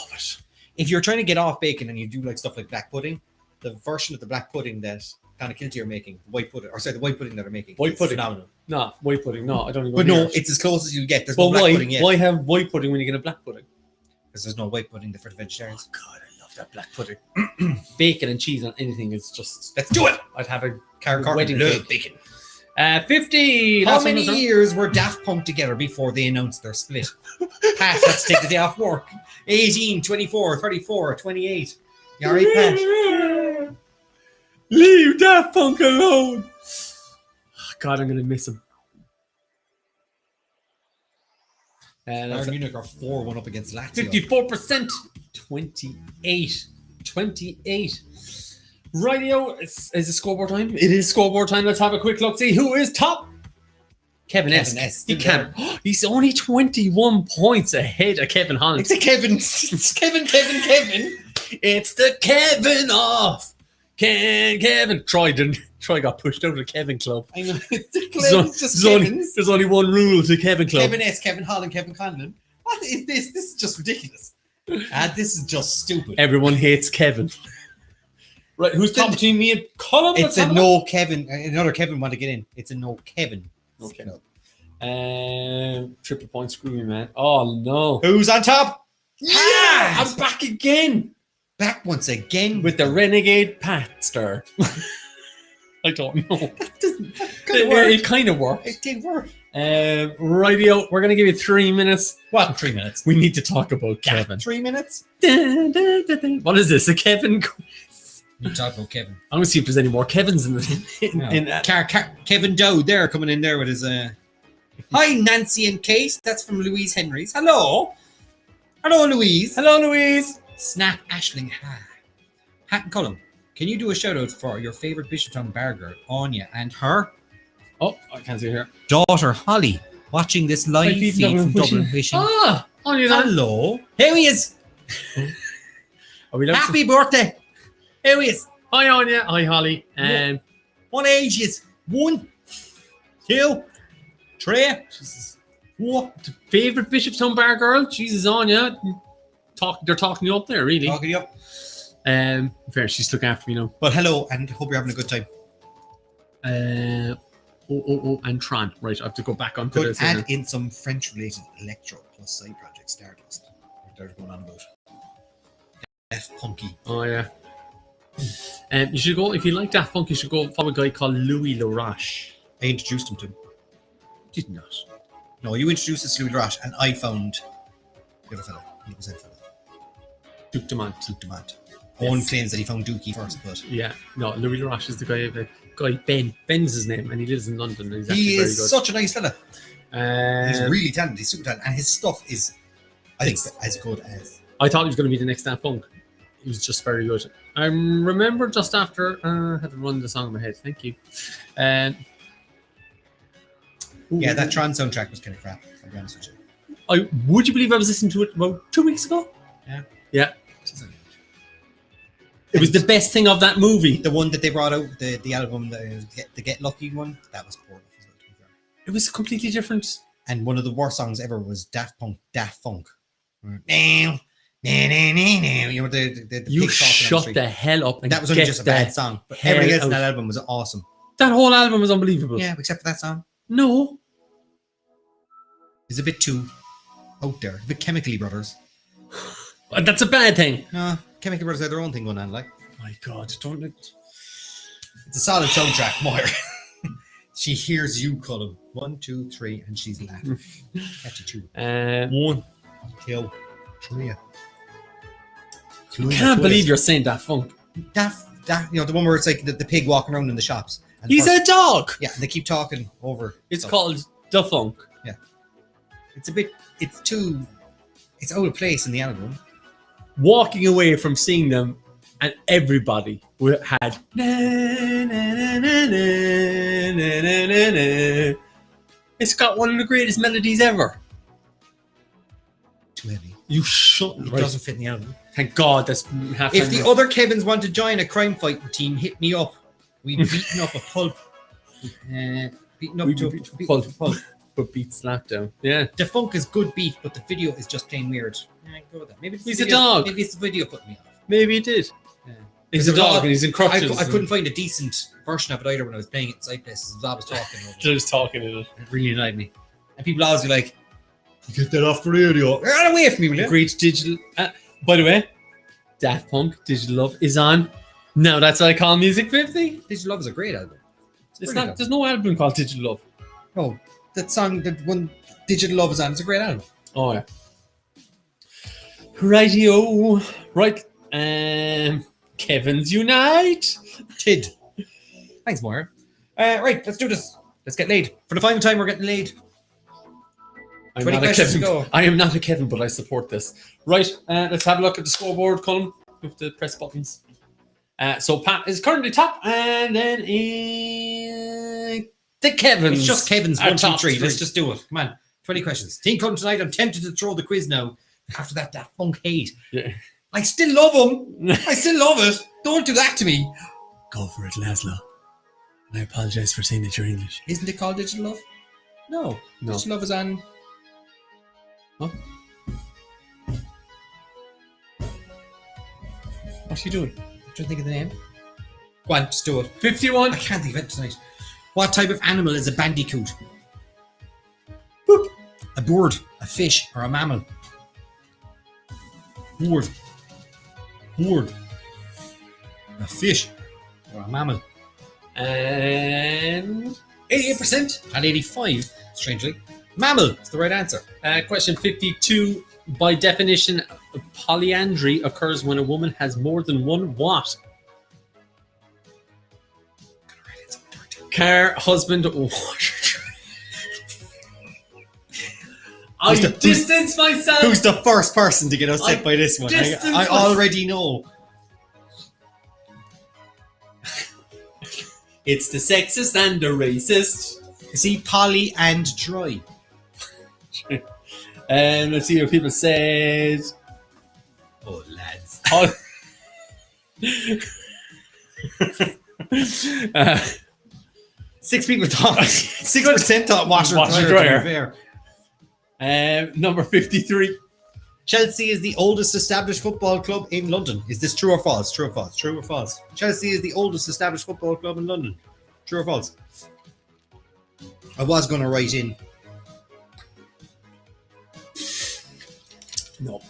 If you're trying to get off bacon and you do like stuff like black pudding, the version of the black pudding that Kind of Kilty are making, the white pudding that are making, White it's pudding. phenomenal. No, white pudding. No, I don't even. But no, it's as close as you get. There's But no black why? pudding yet. Why have white pudding when you get a black pudding? Because there's no white pudding for the vegetarians. God, I love that black pudding. Bacon and cheese on anything is just. Let's do it. I'd have a Karen wedding Carter, love cake. bacon. 50. How Last many one, sir. years were Daft Punk together before they announced their split? Pat, let's take the day off work. 18, 24, 34, 28. You all right, Pat? Leave Daft Punk alone. God, I'm gonna miss him. Bayern Munich are 4-1 up against Lazio. 54%. 28. Radio, is it scoreboard time? It is scoreboard time. Let's have a quick look. See who is top. Kevin S. He can. He's only 21 points ahead of Kevin Holland. It's a Kevin. It's Kevin. It's the Kevin off. Can Kevin? Troy got pushed out of the Kevin club. I know. It's just Kevin's. There's only one rule to Kevin club. Kevin S, Kevin Holland, Kevin Conlon. What is this? This is just ridiculous. This is just stupid. Everyone hates Kevin. Right, who's top between me and Colm? It's a no Kevin. Another Kevin want to get in. It's a no Kevin. Okay. Triple point, screw me, man. Oh no. Who's on top? I'm back again Back once again with the Renegade Patster. I don't know. That doesn't. That It kind of worked. It did work. Rightio, we're going to give you 3 minutes. What? 3 minutes. We need to talk about Kevin. 3 minutes. What is this? A Kevin quiz? You talk about Kevin. I'm going to see if there's any more Kevins in Kevin Dowd there coming in there with his. Hi, Nancy and Kate. That's from Louise Henry's. Hello. Hello, Louise. Hello, Louise. Snap Ashling. Hat and Colm. Can you do a shout out for your favourite Bishoptown bar girl, Anya, and her Oh, I can't see here. daughter, Holly, watching this live feed from Dublin Wishing. Ah, Anya's on. Hello. Here he is. Are we allowed to- Happy birthday. Here he is. Hi, Anya. Hi, Holly. What age is? 1, 2, 3, 4. Favourite Bishopstown bar girl? Jesus, Anya. They're talking you up there, really. Talking you up. Fair, she's looking after me now. But hello, and hope you're having a good time. And Tron. Right, I have to go back onto Could this. add in some French-related electro plus side project Stardust. They're going on about. Daft Punky. Oh, yeah. You should go, if you like Daft Punk, you should go follow a guy called Louis Laroche. I introduced him to him. Did not. No, you introduced us to Louis Laroche, and I found the other fella. He was that fella. Duke Dumont. Duke Dumont. Owen claims that he found Dookie first, but Yeah, no, Louis Laroche is the guy, Ben. Ben's his name, and he lives in London. And he's actually he very is good. such a nice fella. He's Um, really talented. He's super talented, and his stuff is, I think, as good as. I thought he was going to be the next Daft Punk. He was just very good. I remember just after I had to run the song in my head. Thank you. Yeah, that Tron soundtrack was kind of crap. I'll be honest with you. Would you believe I was listening to it about 2 weeks ago? Yeah. Yeah. It was the best thing of that movie. The one that they brought out, the album, the Get Lucky one, that was poor. It was completely different. And one of the worst songs ever was Daft Funk. You know, the You pig talking on the shut street. the hell up. And That was only get just a the bad song, but hell everything else in out. that album was awesome. That whole album was unbelievable. Yeah, except for that song. No. It's a bit too out there. A bit Chemically Brothers. That's a bad thing. No, Chemical Brothers have their own thing going on. Like, My God, don't it? it's a solid soundtrack, Moira. She hears you, Colm. 1, 2, 3, and she's laughing. Catchy tune. 1, 2, 3. I can't believe you're saying Daft Funk. Daft, you know, the one where it's like the pig walking around in the shops. And He's a dog. Yeah, and they keep talking over. It's stuff. called Da Funk. It's a bit. It's too. It's out of place in the album. Walking away from seeing them, and everybody had. It's got one of the greatest melodies ever. Too heavy. You shouldn't. It doesn't fit in the album. Thank God that's half. If the other Kevins want to join a crime fighting team, hit me up. We've beaten up a pulp. Beaten up to a pulp. But beat slap down. Yeah. The funk is good beat, but the video is just plain weird. Yeah, I go with that. Maybe it's the He's a video, dog. Maybe it's the video putting me off. Maybe it did. Yeah. He's a dog and he's in crutches. I couldn't find a decent version of it either when I was playing it in side places. I was talking over it. Just talking in it. It really annoyed me. And people always be like, "Get that off the radio. Get away from me, will you?" Great digital. By the way, Daft Punk Digital Love is on. Now that's what I call Music 50. Digital Love is a great album. It's not. There's no album called Digital Love. No, that song, that one Digital Love is on, it's a great album. Oh yeah. Rightio. Right. Kevin's Unite. Tid. Thanks, Moira. Right, let's do this. Let's get laid. For the final time, we're getting laid. I'm 20 not a questions to Kevin. go. I am not a Kevin, but I support this. Right. Let's have a look at the scoreboard, Colm. We have to press buttons. So Pat is currently top, and then the Kevins. It's just Kevin's are 1, 2, top 3. three. Let's just do it. Come on. 20 questions. Team Colm tonight. I'm tempted to throw the quiz now. After that funk hate. Yeah. I still love him. I still love it. Don't do that to me. Go for it, Laszlo. And I apologize for saying that you're English. Isn't it called Digital Love? No. No. Digital Love is on. Huh? What's he doing? I'm trying to think of the name. Go on, just do it. 51. I can't think of it tonight. What type of animal is a bandicoot? Boop. A bird, a fish, or a mammal? Bird. Bird. A fish. Or a mammal. And 88% at 85, strangely. Mammal is the right answer. Question 52. By definition, polyandry occurs when a woman has more than one what? Car, husband, water. I distance myself. Who's the first person to get upset by this one? I already know. It's the sexist and the racist. See, poly and dry. And let's see what people said. Oh, lads. 6 people thought. 6% thought washer dryer. Number 53. Chelsea is the oldest established football club in London. Is this true or false? True or false? True or false? Chelsea is the oldest established football club in London. True or false? I was going to write in. No.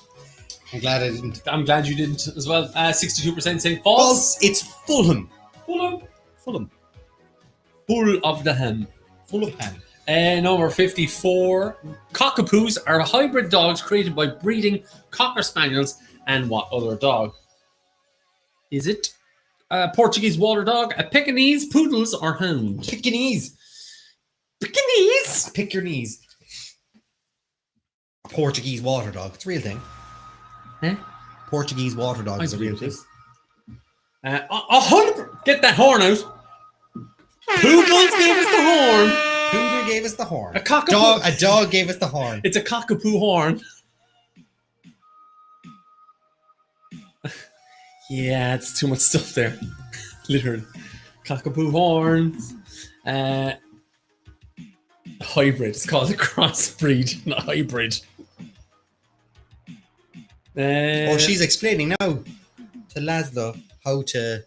I'm glad I didn't. I'm glad you didn't as well. 62% saying False. false. It's Fulham. Fulham. Fulham. Full of the ham. Full of ham. Number 54. Cockapoos are hybrid dogs created by breeding Cocker Spaniels and what other dog? Is it a Portuguese water dog, a Pekingese, Poodles, or Hound? Pekingese. Pekingese? Pick your knees. Portuguese water dog. It's a real thing. Eh? Portuguese water dog is a real thing. 100%. Get that horn out. Poodles gave us the horn. Poodle gave us the horn. A cockapoo. A dog gave us the horn. It's a cockapoo horn. Yeah, it's too much stuff there. Literally. Cockapoo horns. Hybrid. It's called a crossbreed, not hybrid. She's explaining now to Laszlo how to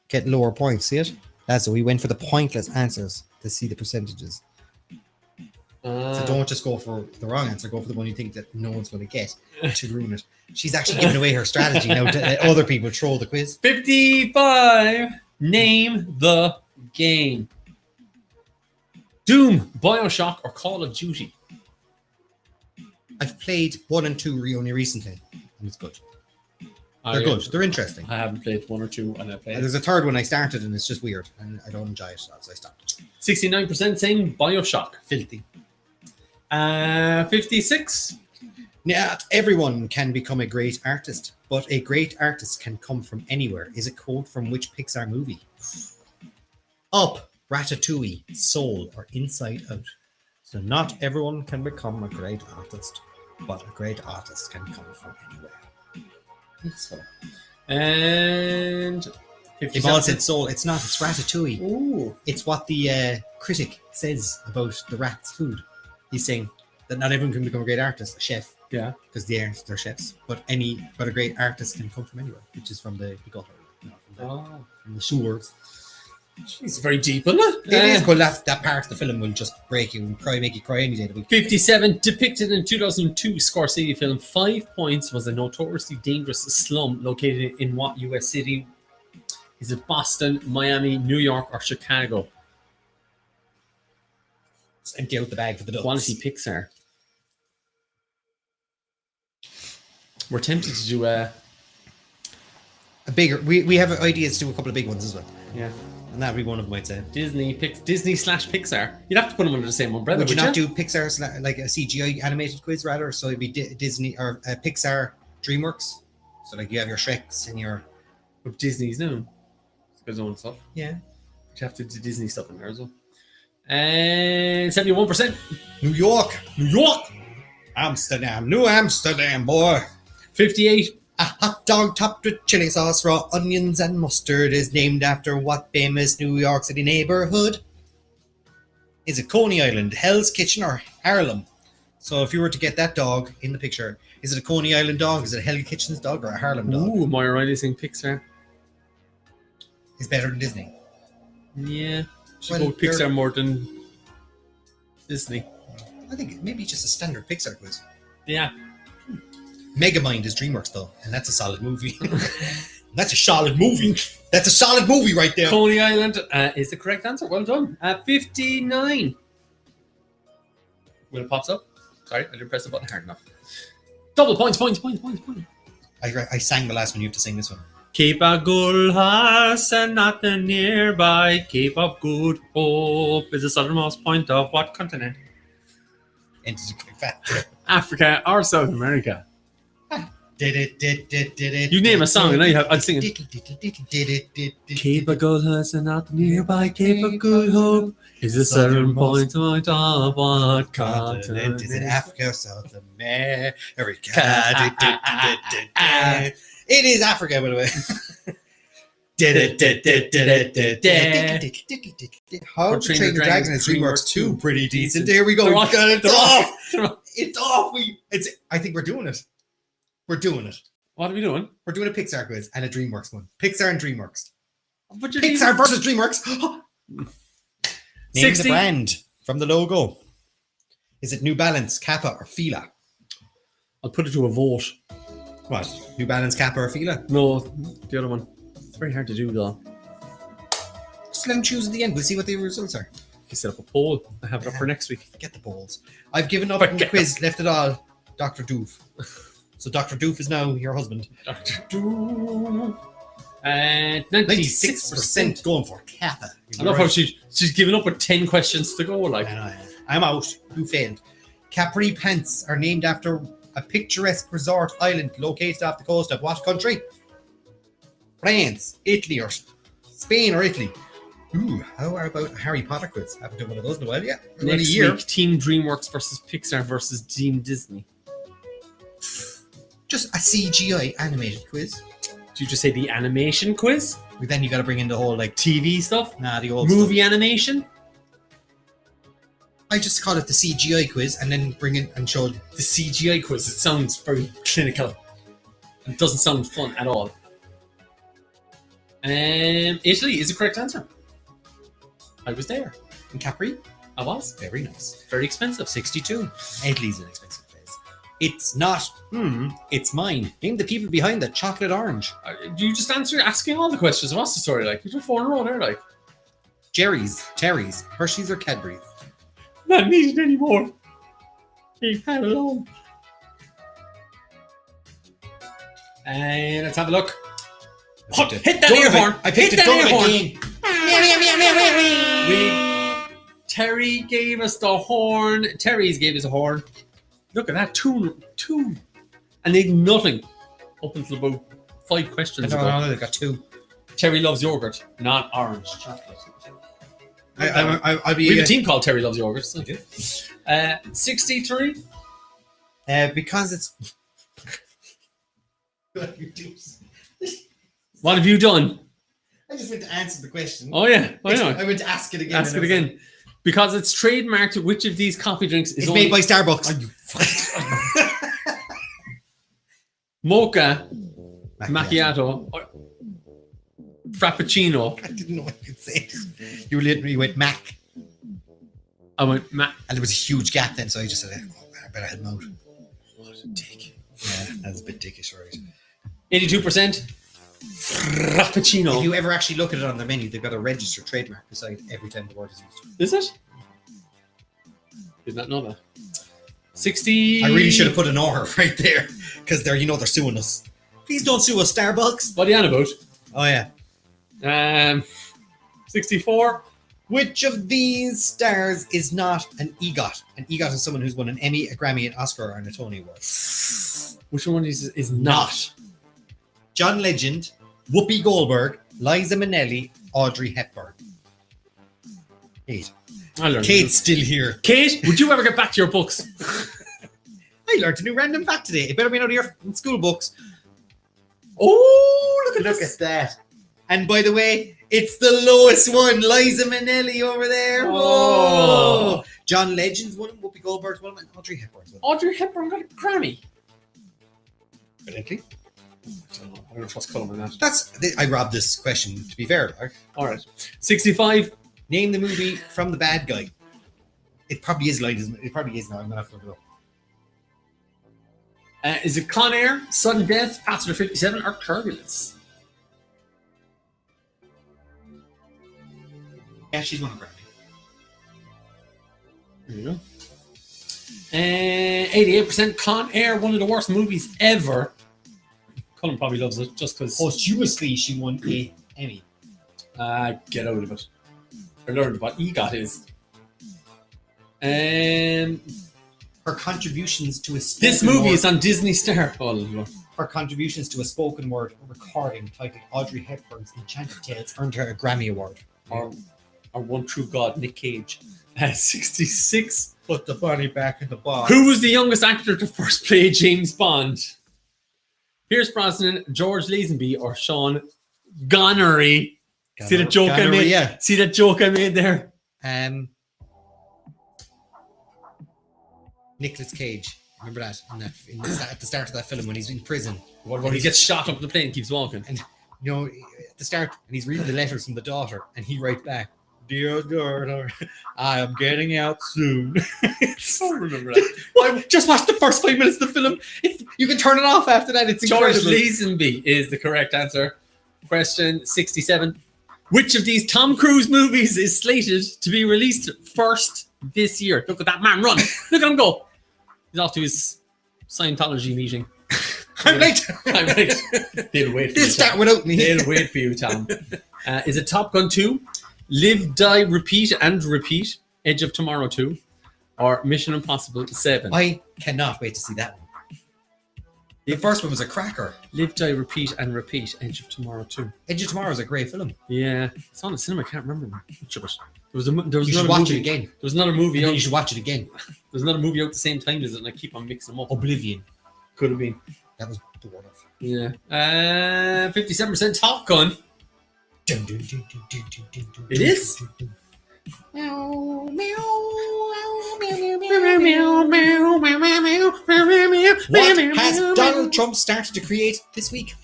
get lower points. See it? Laszlo, we went for the pointless answers to see the percentages. So don't just go for the wrong answer. Go for the one you think that no one's going to get to ruin it. She's actually giving away her strategy now to let other people troll the quiz. 55. Name the game. Doom, Bioshock, or Call of Duty? I've played 1 and 2 only recently, and it's good. They're good. They're interesting. I haven't played 1 or 2, and I played. There's a third one I started, and it's just weird, and I don't enjoy it, so I stopped. 69% saying Bioshock. Filthy. 56. Not everyone can become a great artist, but a great artist can come from anywhere. Is a quote from which Pixar movie? Up, Ratatouille, Soul, or Inside Out. So not everyone can become a great artist, but a great artist can come from anywhere. So. And they've all said Soul. It's not. It's Ratatouille. Ooh. It's what the critic says about the rat's food. He's saying that not everyone can become a great artist, a chef. Yeah. Because they're chefs. But a great artist can come from anywhere, which is from the gutter, from the shores. It's very deep, isn't it? It is, but that part of the film will just break you and make you cry any day of the week. 57. Depicted in 2002 Scorsese film 5 Points was a notoriously dangerous slum located in what US city? Is it Boston, Miami, New York, or Chicago? Just empty out the bag for the ducks. Quality Pixar. We're tempted to do a bigger. We have ideas to do a couple of big ones as well. Yeah. And that'd be one of them, I'd say. Disney/Pixar. You'd have to put them under the same umbrella. Would you not do Pixar like a CGI animated quiz rather? So it'd be Disney or Pixar, DreamWorks. So like you have your Shreks and your. But Disney's new. It's got its own stuff. Yeah. You have to do Disney stuff in there as well. And 71%. New York. Amsterdam. New Amsterdam, boy. 58. A hot dog topped with chili sauce, raw onions, and mustard is named after what famous New York City neighborhood? Is it Coney Island, Hell's Kitchen, or Harlem? So if you were to get that dog in the picture, is it a Coney Island dog, is it a Hell's Kitchen's dog, or a Harlem dog? Ooh, Moira Riley saying Pixar. Is better than Disney. Yeah. Should go with Pixar more than Disney. I think maybe just a standard Pixar quiz. Yeah. Megamind is DreamWorks though, and that's a solid movie. That's a solid movie. That's a solid movie right there. Coney Island is the correct answer. Well done. 59. When it pops up. Sorry, I didn't press the button hard enough. Double points. I sang the last one. You have to sing this one. Cape of Good Horse and nothing nearby. Cape of Good Hope is the southernmost point of what continent? Africa or South America? You name a song and I'd sing it. Cape of Good Horse and nothing nearby. Cape of Good Hope is the southern point of what continent? Is it Africa or South America? It is Africa, by the way. How to Train Your Dragon is DreamWorks 2. Pretty decent. There we go. It's off. It's off. I think we're doing it. We're doing it. What are we doing? We're doing a Pixar quiz and a DreamWorks one. Pixar and DreamWorks. Pixar versus DreamWorks. Name the brand from the logo. Is it New Balance, Kappa, or Fila? I'll put it to a vote. What? New Balance, Kappa, or Fila? No, the other one. It's very hard to do, though. Just let them choose at the end. We'll see what the results are. You set up a poll. I have it up for next week. Forget the polls. I've given up on the quiz. Left it all. Dr. Doof. So Dr. Doof is now your husband. Dr. Doof. And 96% going for Kappa. I love how she's given up with 10 questions to go. Like, I'm out. You failed. Capri Pants are named after a picturesque resort island located off the coast of what country? France, Italy, or Spain, or Italy. Ooh, how about a Harry Potter quiz? Haven't done one of those in a while yet. Next week, Team DreamWorks versus Pixar versus Team Disney. Just a CGI animated quiz. Did you just say the animation quiz? But then you got to bring in the whole like TV stuff? Nah, the old movie stuff. Animation? I just call it the CGI quiz and then bring in and show the CGI quiz. It sounds very clinical. It doesn't sound fun at all. Italy is the correct answer. I was there. In Capri? I was. Very nice. Very expensive. 62. Italy's an expensive place. It's not, it's mine. Name the people behind the chocolate orange. You just asking all the questions. What's the story like? You do 4 in a row there, like. Jerry's, Terry's, Hershey's or Cadbury's? Not needed anymore. Leave that alone. And let's have a look. Hit that air horn. I picked it again. Terry gave us the horn. Terry's gave us a horn. Look at that. Two. And they did nothing up until about 5 questions ago. No, they got 2. Terry loves yogurt, not orange chocolate. I'll be. We have a team called Terry Loves Yogurt. So. 63. Because it's. What have you done? I just went to answer the question. Oh yeah, I went to ask it again. Ask it again. Because it's trademarked. Which of these coffee drinks is made by Starbucks? Mocha, macchiato, or frappuccino. I didn't know what you could say. You literally went Mac. I went Mac. And there was a huge gap then, so I just said, I better head them out. What a dick. Yeah, that was a bit dickish, right? 82%. Frappuccino. If you ever actually look at it on the menu, they've got a registered trademark beside every time the word is used. Is it? Did not know that. 60. I really should have put an R right there, because they're suing us. Please don't sue us, Starbucks. What are you on about? Oh yeah. 64. Which of these stars is not an EGOT? An EGOT is someone who's won an Emmy, a Grammy, an Oscar, and a Tony Award. Which one of these is not? John Legend, Whoopi Goldberg, Liza Minnelli, Audrey Hepburn. Kate. Kate's still here. Kate, would you ever get back to your books? I learned a new random fact today. It better be out of your school books. Oh, look at that. And by the way, it's the lowest one. Liza Minnelli over there. Oh. Whoa. John Legend's one, Whoopi Goldberg's one, and Audrey Hepburn's one. Audrey Hepburn got a Grammy. Evidently. I don't trust Colm on that. I robbed this question, to be fair. Like. All right. 65. Name the movie from the bad guy. It probably is light, isn't it? It probably is now. I'm going to have to look it up. Is it Con Air, Sudden Death, Passenger 57, or Turbulence? Yeah, she's won a Grammy. There you go. 88% Con Air, one of the worst movies ever. Colm probably loves it just because. Posthumously, she won a Emmy. Get out of it. I learned what he got is. Her contributions to a This movie is on Disney Star. Oh, Lord. Her contributions to a spoken word recording titled Audrey Hepburn's Enchanted Tales earned her a Grammy Award. Or one true god, Nick Cage. 66. Put the bunny back in the box. Who was the youngest actor to first play James Bond? Pierce Brosnan, George Lazenby, or Sean Connery? See the joke I made? Yeah. See that joke I made there? Nicolas Cage. Remember that? At the start of that film when he's in prison. What about he gets shot up the plane and keeps walking? And you know, at the start, and he's reading the letters from the daughter, and he writes back, "Dear daughter, I am getting out soon." I don't remember that. Well, just watch the first 5 minutes of the film. You can turn it off after that. It's George incredible. Lazenby is the correct answer. Question 67. Which of these Tom Cruise movies is slated to be released first this year? Look at that man run. Look at him go. He's off to his Scientology meeting. I'm late. I'm right. They'll wait for This you, start Tom. without me. They'll wait for you, Tom. Is it Top Gun 2, Live, Die, Repeat, and Repeat, Edge of Tomorrow 2, or Mission Impossible 7? I cannot wait to see that one. The first one was a cracker. Live, Die, Repeat, and Repeat, Edge of Tomorrow 2. Edge of Tomorrow is a great film. Yeah, it's on the cinema. I can't remember much of it. There was You should another watch movie. it again. There was another movie And then out. you should watch it again. There's another movie out at the same time as it, and I keep on mixing them up. Oblivion. Could have been. That was the one of. Yeah. 57% Top Gun. It is? What has Donald Trump started to create this week?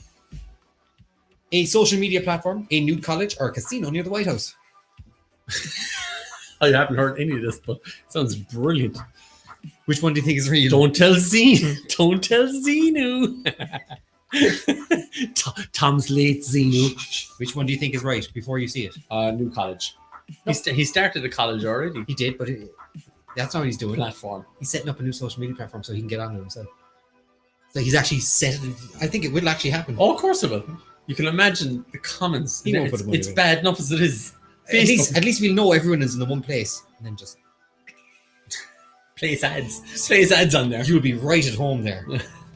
A social media platform, a nude college, or a casino near the White House? I haven't heard any of this, but it sounds brilliant. Which one do you think is real? Don't tell Zenu. Don't tell Zenu. Tom's late, Zenu. Which one do you think is right before you see it? New college. He started a college already. He did, but that's not what he's doing. Platform. He's setting up a new social media platform so he can get on it himself. So he's actually set it. I think it will actually happen. Oh, of course it will. You can imagine the comments. He won't put the money It's away. bad enough as it is. At least we'll know everyone is in the one place, and then just Place ads on there. you'll be right at home there.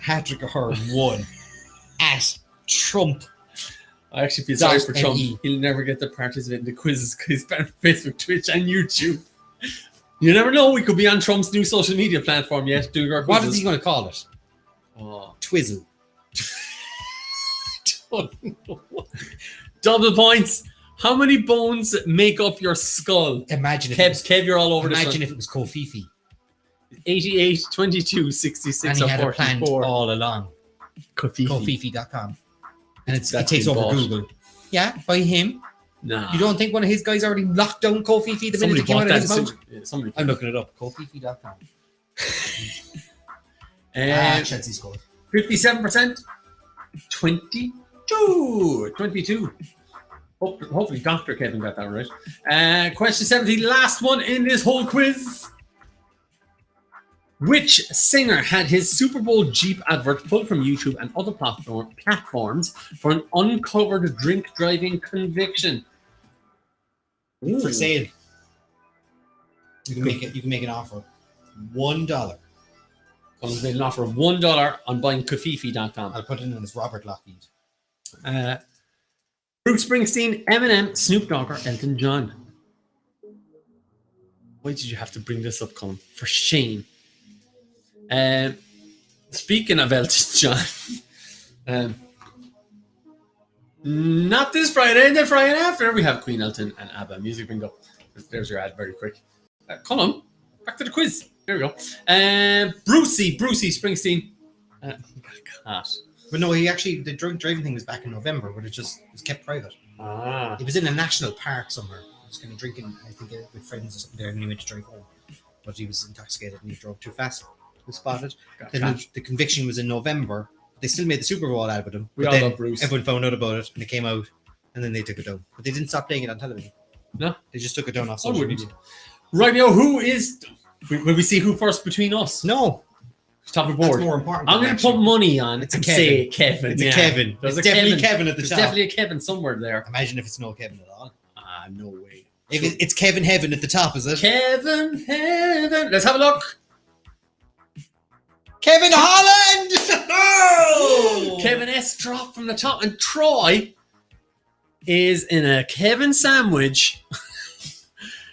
Patrick O'Hare won at Trump. I actually feel sorry Dot for Trump. NE. He'll never get to participate in the quizzes because he's banned from Facebook, Twitch, and YouTube. You never know. We could be on Trump's new social media platform yet doing our What quizzes. is he going to call it? Oh, Twizzle. double points. How many bones make up your skull? Imagine if Kev, you're all over this imagine one. if it was Kofifi 88, 22, 66, and he or had it planned 44. all along. Kofifi. Kofifi.com. And it That's takes been over bought. Google. Yeah, by him. Nah. You don't think one of his guys already locked down Kofifi the minute Somebody it came bought out of that. his mouth? Yeah, somebody. I'm looking it up. Kofifi.com. Chelsea scored. 57%. 22. Hopefully Dr. Kevin got that right. Question 70, last one in this whole quiz. Which singer had his Super Bowl Jeep advert pulled from YouTube and other platforms for an uncovered drink driving conviction? For sale. You can make an offer. $1. Comes made an offer of $1 on buying Kafifi.com. I'll put it in as Robert Lockheed. Bruce Springsteen, Eminem, Snoop Dogg, or Elton John? Why did you have to bring this up, Colm? For shame. Speaking of Elton John, not this Friday, the Friday after, we have Queen Elton and ABBA Music Bingo. There's your ad very quick. Colm, back to the quiz. There we go. Brucey Springsteen. God. But no, the drunk driving thing was back in November, but it just was kept private. Ah. It was in a national park somewhere. He was kind of drinking, I think, with friends or something there, and he went to drive home. But he was intoxicated and he drove too fast. was spotted. Gotcha. Then the conviction was in November. They still made the Super Bowl out of him. We but all then love Bruce. everyone found out about it and it came out, and then they took it down. But they didn't stop playing it on television. No, They just took it down off I social wouldn't. media. Right now, who is? Will we see who first between us? No, Top of the that's board. more important. I'm going to put money on It's a and Kevin. say Kevin. It's yeah. a Kevin. There's It's a definitely Kevin at the There's top. definitely a Kevin somewhere there. Imagine if it's no Kevin at all. No way. If it's Kevin Heaven at the top, is it? Kevin Heaven. Let's have a look. Kevin Holland! Oh! Kevin S. dropped from the top, and Troy is in a Kevin sandwich.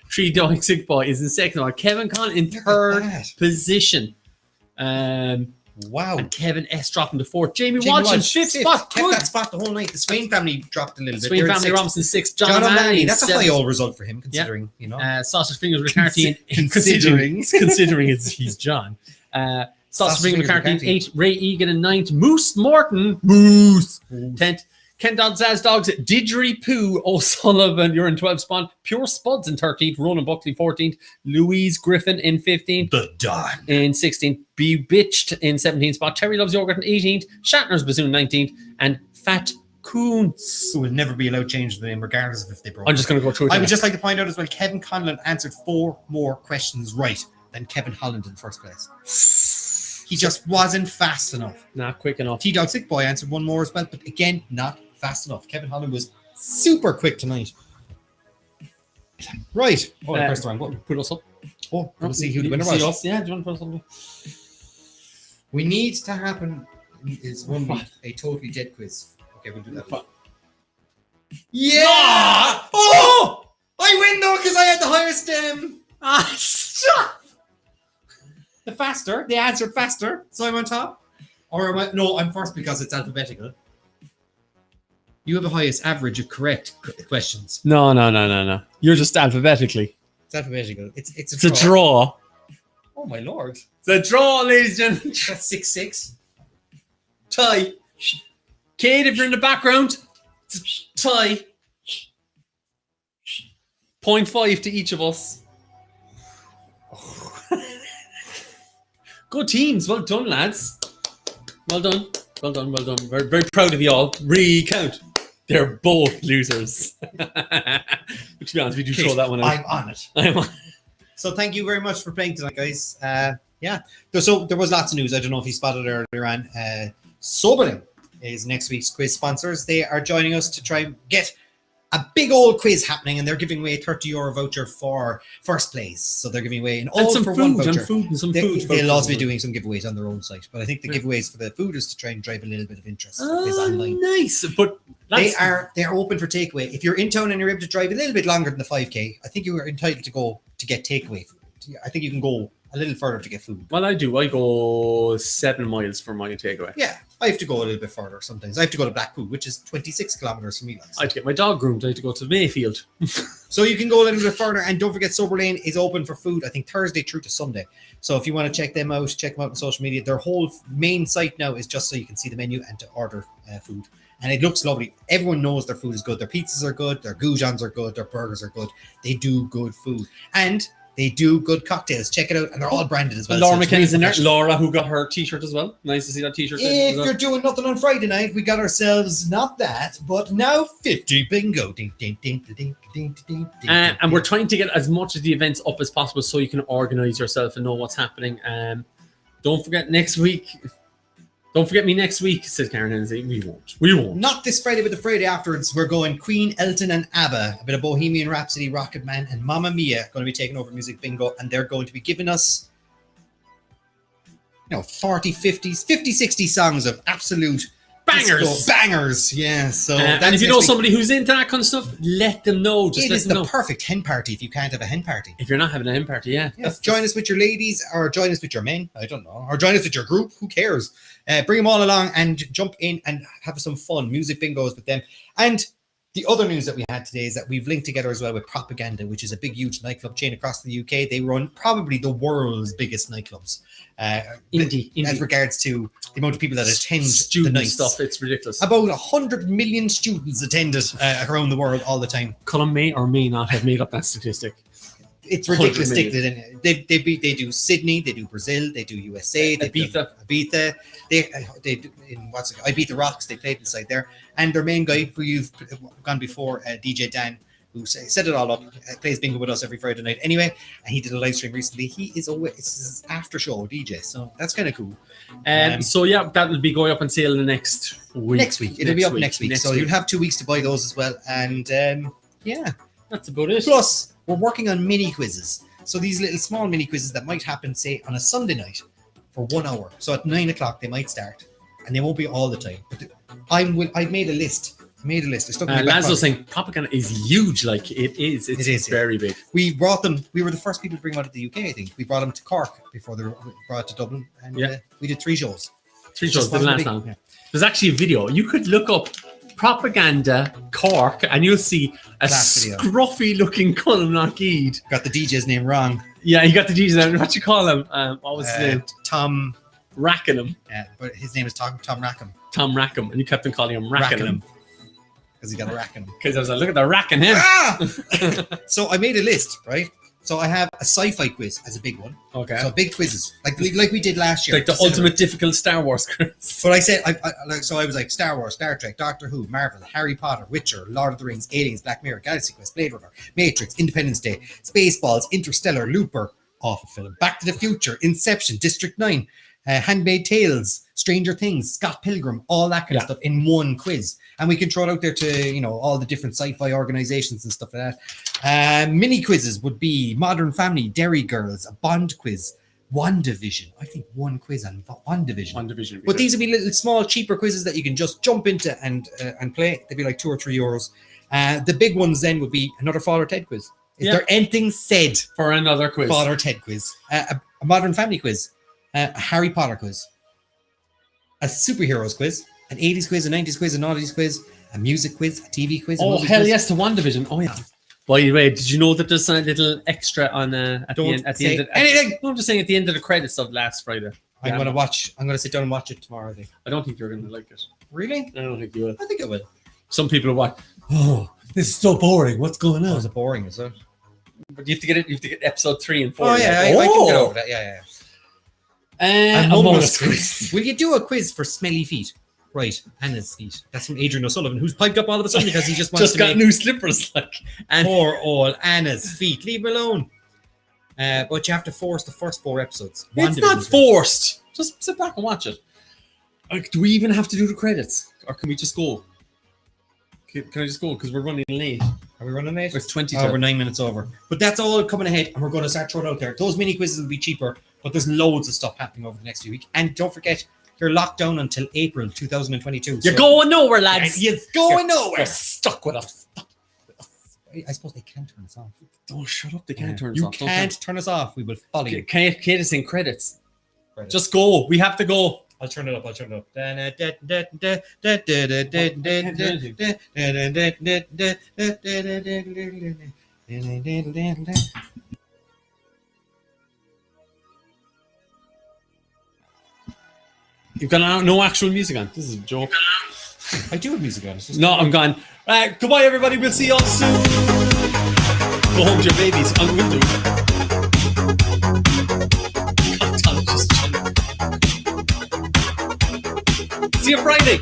Tree Dog Sick Boy is in second, while Kevin Conn in Look at third that. position. Wow. And Kevin S. dropping to fourth. Jamie Jamie Walsh in Walsh, fifth spot. Kept Good. that spot the whole night. The Swain family dropped a little bit. Swain They're in Family sixth. Robinson sixth. John John O'Malley O'Malley. in That's a seventh. high old result for him, considering, you know. Sausage Fingers McCarthy. Considering. considering he's John. Sausage Fingers McCarthy in eighth. Ray Egan in ninth. Moose Morton. Moose. 10th. Ken Dodd Zaz Dogs. Didgeridoo O'Sullivan. You're in 12th spot. Pure Spuds in 13th. Ronan Buckley 14th. Louise Griffin in 15th. The Don. In 16th. Be Bitched in 17th spot. Terry Loves Yogurt in 18th. Shatner's Bassoon 19th. And Fat Coons. Who will never be allowed to change the name, regardless of if they broke. I'm just going to go through it. I would just like to point out as well, Kevin Conlon answered 4 more questions right than Kevin Holland in first place. He just wasn't fast enough. Not quick enough. T-Dog Sick Boy answered 1 more as well, but again, not fast enough. Kevin Holland was super quick tonight. Right. Oh, I pressed the wrong button. Put us up. Oh, let's see who the You winner see was. us? Yeah, do you want to put us up? We need to happen is 1 week a totally dead quiz. Okay, we'll do that. Yeah! Oh! I win though because I had the highest Stop! the faster. They answered faster, so I'm on top. Or am I? No, I'm first because it's alphabetical. You have the highest average of correct questions. No. You're just alphabetically. It's alphabetical. It's It's a draw. Oh my lord! It's a draw, ladies and gentlemen. That's 6-6. Tie. Kate, if you're in the background, it's a tie. 0.5 to each of us. Good teams. Well done, lads. Well done. Very, very proud of you all. Recount. They're both losers. But to be honest, we do throw that one out. I'm on it. I'm on. So thank you very much for playing tonight, guys. Yeah. So there was lots of news. I don't know if you spotted it earlier on. Soberling is next week's quiz sponsors. They are joining us to try and get a big old quiz happening, and they're giving away a €30 voucher for first place. So they're giving away an all some for food, one voucher. and some They'll food. also be doing some giveaways on their own site, but I think the giveaways for the food is to try and drive a little bit of interest for quiz online. Nice. But They're open for takeaway. If you're in town and you're able to drive a little bit longer than the 5k, I think you are entitled to go to get takeaway food. I think you can go a little further to get food. Well, I do. I go 7 miles for my takeaway. Yeah, I have to go a little bit further sometimes. I have to go to Blackpool, which is 26 kilometers from me. I have to get my dog groomed. I have to go to Mayfield. So you can go a little bit further, and don't forget Sober Lane is open for food, I think Thursday through to Sunday. So if you want to check them out on social media. Their whole main site now is just so you can see the menu and to order food. And it looks lovely. Everyone knows their food is good. Their pizzas are good. Their goujons are good. Their burgers are good. They do good food. And they do good cocktails. Check it out. And they're all branded as well. Laura so it's McKenna's really in there. professional. Laura, who got her t-shirt as well. Nice to see that t-shirt. If you're doing nothing on Friday night, we got ourselves not that, but now 50 bingo. Ding, ding, ding, ding, ding, ding, ding, And we're trying to get as much of the events up as possible so you can organize yourself and know what's happening. Don't forget next week. Don't forget me next week, said Karen Hensey. We won't. Not this Friday, but the Friday afterwards. We're going Queen, Elton, and ABBA. A bit of Bohemian Rhapsody, Rocket Man, and Mamma Mia going to be taking over Music Bingo, and they're going to be giving us 40, 50, 60 songs of absolute Bangers. Bangers, yeah. So And if you know somebody who's into that kind of stuff, let them know. Just it let is them the know. perfect hen party if you can't have a hen party. If you're not having a hen party, yeah. Join us with your ladies, or join us with your men. I don't know. Or join us with your group. Who cares? Bring them all along and jump in and have some fun. Music bingos with them. And the other news that we had today is that we've linked together as well with Propaganda, which is a big, huge nightclub chain across the UK. They run probably the world's biggest nightclubs. Indie. As regards to the amount of people that attend the Student nights. stuff, it's ridiculous. About 100 million students attend it around the world all the time. Colm may or may not have made up that statistic. it's ridiculous. 100 million. They do Sydney, they do Brazil, they do USA, they do Ibiza. They do in Ibiza Rocks. They played inside there, and their main guy who you've gone before, DJ Dan, who set it all up, plays bingo with us every Friday night. Anyway, and he did a live stream recently. He is it's his after show DJ, so that's kind of cool. So yeah, that will be going up on sale in the next week. It'll be up next week. So you'll have 2 weeks to buy those as well. And yeah, that's about it. Plus, we're working on mini quizzes. So these little small mini quizzes that might happen, say, on a Sunday night for 1 hour. So at 9 o'clock they might start, and they won't be all the time. But I've made a list. Lanzo's saying propaganda is huge. Like it is. It's very big. We brought them. We were the first people to bring them out of the UK. I think we brought them to Cork before they were brought to Dublin, and we did 3 shows. 3 shows didn't last long. Yeah. There's actually a video. You could look up propaganda Cork, and you'll see a scruffy-looking Colm Lockheed. Got the DJ's name wrong. Yeah, you got the DJ's name. What you call him? What was his name? Tom Rackham. Yeah, but his name is Tom Rackham. Tom Rackham, and you kept on calling him Rackham. Because he got a racking. Because I was like, look at the rack in him. Ah! So I made a list, right? So I have a sci-fi quiz as a big one. Okay. So big quizzes, like we did last year. Like the ultimate difficult Star Wars quiz. But I said, I was like Star Wars, Star Trek, Doctor Who, Marvel, Harry Potter, Witcher, Lord of the Rings, Aliens, Black Mirror, Galaxy Quest, Blade Runner, Matrix, Independence Day, Spaceballs, Interstellar, Looper, awful film, Back to the Future, Inception, District 9, Handmaid's Tales, Stranger Things, Scott Pilgrim, all that kind of stuff in one quiz. And we can throw it out there to, all the different sci-fi organizations and stuff like that. Mini quizzes would be Modern Family, Derry Girls, a Bond quiz, WandaVision. I think one quiz on WandaVision. But these would be little small, cheaper quizzes that you can just jump into and play. They'd be like €2 or €3. The big ones then would be another Father Ted quiz. Is there anything said for another quiz? Father Ted quiz. A Modern Family quiz. A Harry Potter quiz. A superheroes quiz. An 80s quiz, a 90s quiz, a 90s quiz, a music quiz, a TV quiz. Oh, hell quiz. Yes, to WandaVision. Oh, yeah. By the way, did you know that there's a little extra on at the end of anything? No, I'm just saying at the end of the credits of last Friday. I'm going to sit down and watch it tomorrow, I think. I don't think you're going to like it. Really? I don't think you will. I think I will. Some people are like, oh, this is so boring. What's going on? Oh, is it boring, is it? But you have to get it. You have to get episode 3 and 4. Oh, yeah, I can get over that. Yeah. Among Us quiz. Will you do a quiz for smelly feet? Right, Anna's feet. That's from Adrian O'Sullivan, who's piped up all of a sudden because he just wants to got new slippers. Poor old Anna's feet. Leave him alone. But you have to force the first 4 episodes. It's not forced. Just sit back and watch it. Do we even have to do the credits, or can we just go? Can I just go because we're running late? Are we running late? It's 20. We're 9 minutes over. But that's all coming ahead, and we're going to start throwing out there. Those mini quizzes will be cheaper, but there's loads of stuff happening over the next few weeks. And don't forget, you're locked down until April 2022. You're going nowhere, lads. You're going nowhere. You're stuck with us. I suppose they can't turn us off. Oh, shut up. They can't turn us off. You can't turn us off. We will follow you. Kate is in credits. Just go. We have to go. I'll turn it up. You've got no actual music on. This is a joke. I do have music on. No, I'm gone. Goodbye, everybody. We'll see you all soon. Go home to your babies. I'm going to. See you Friday.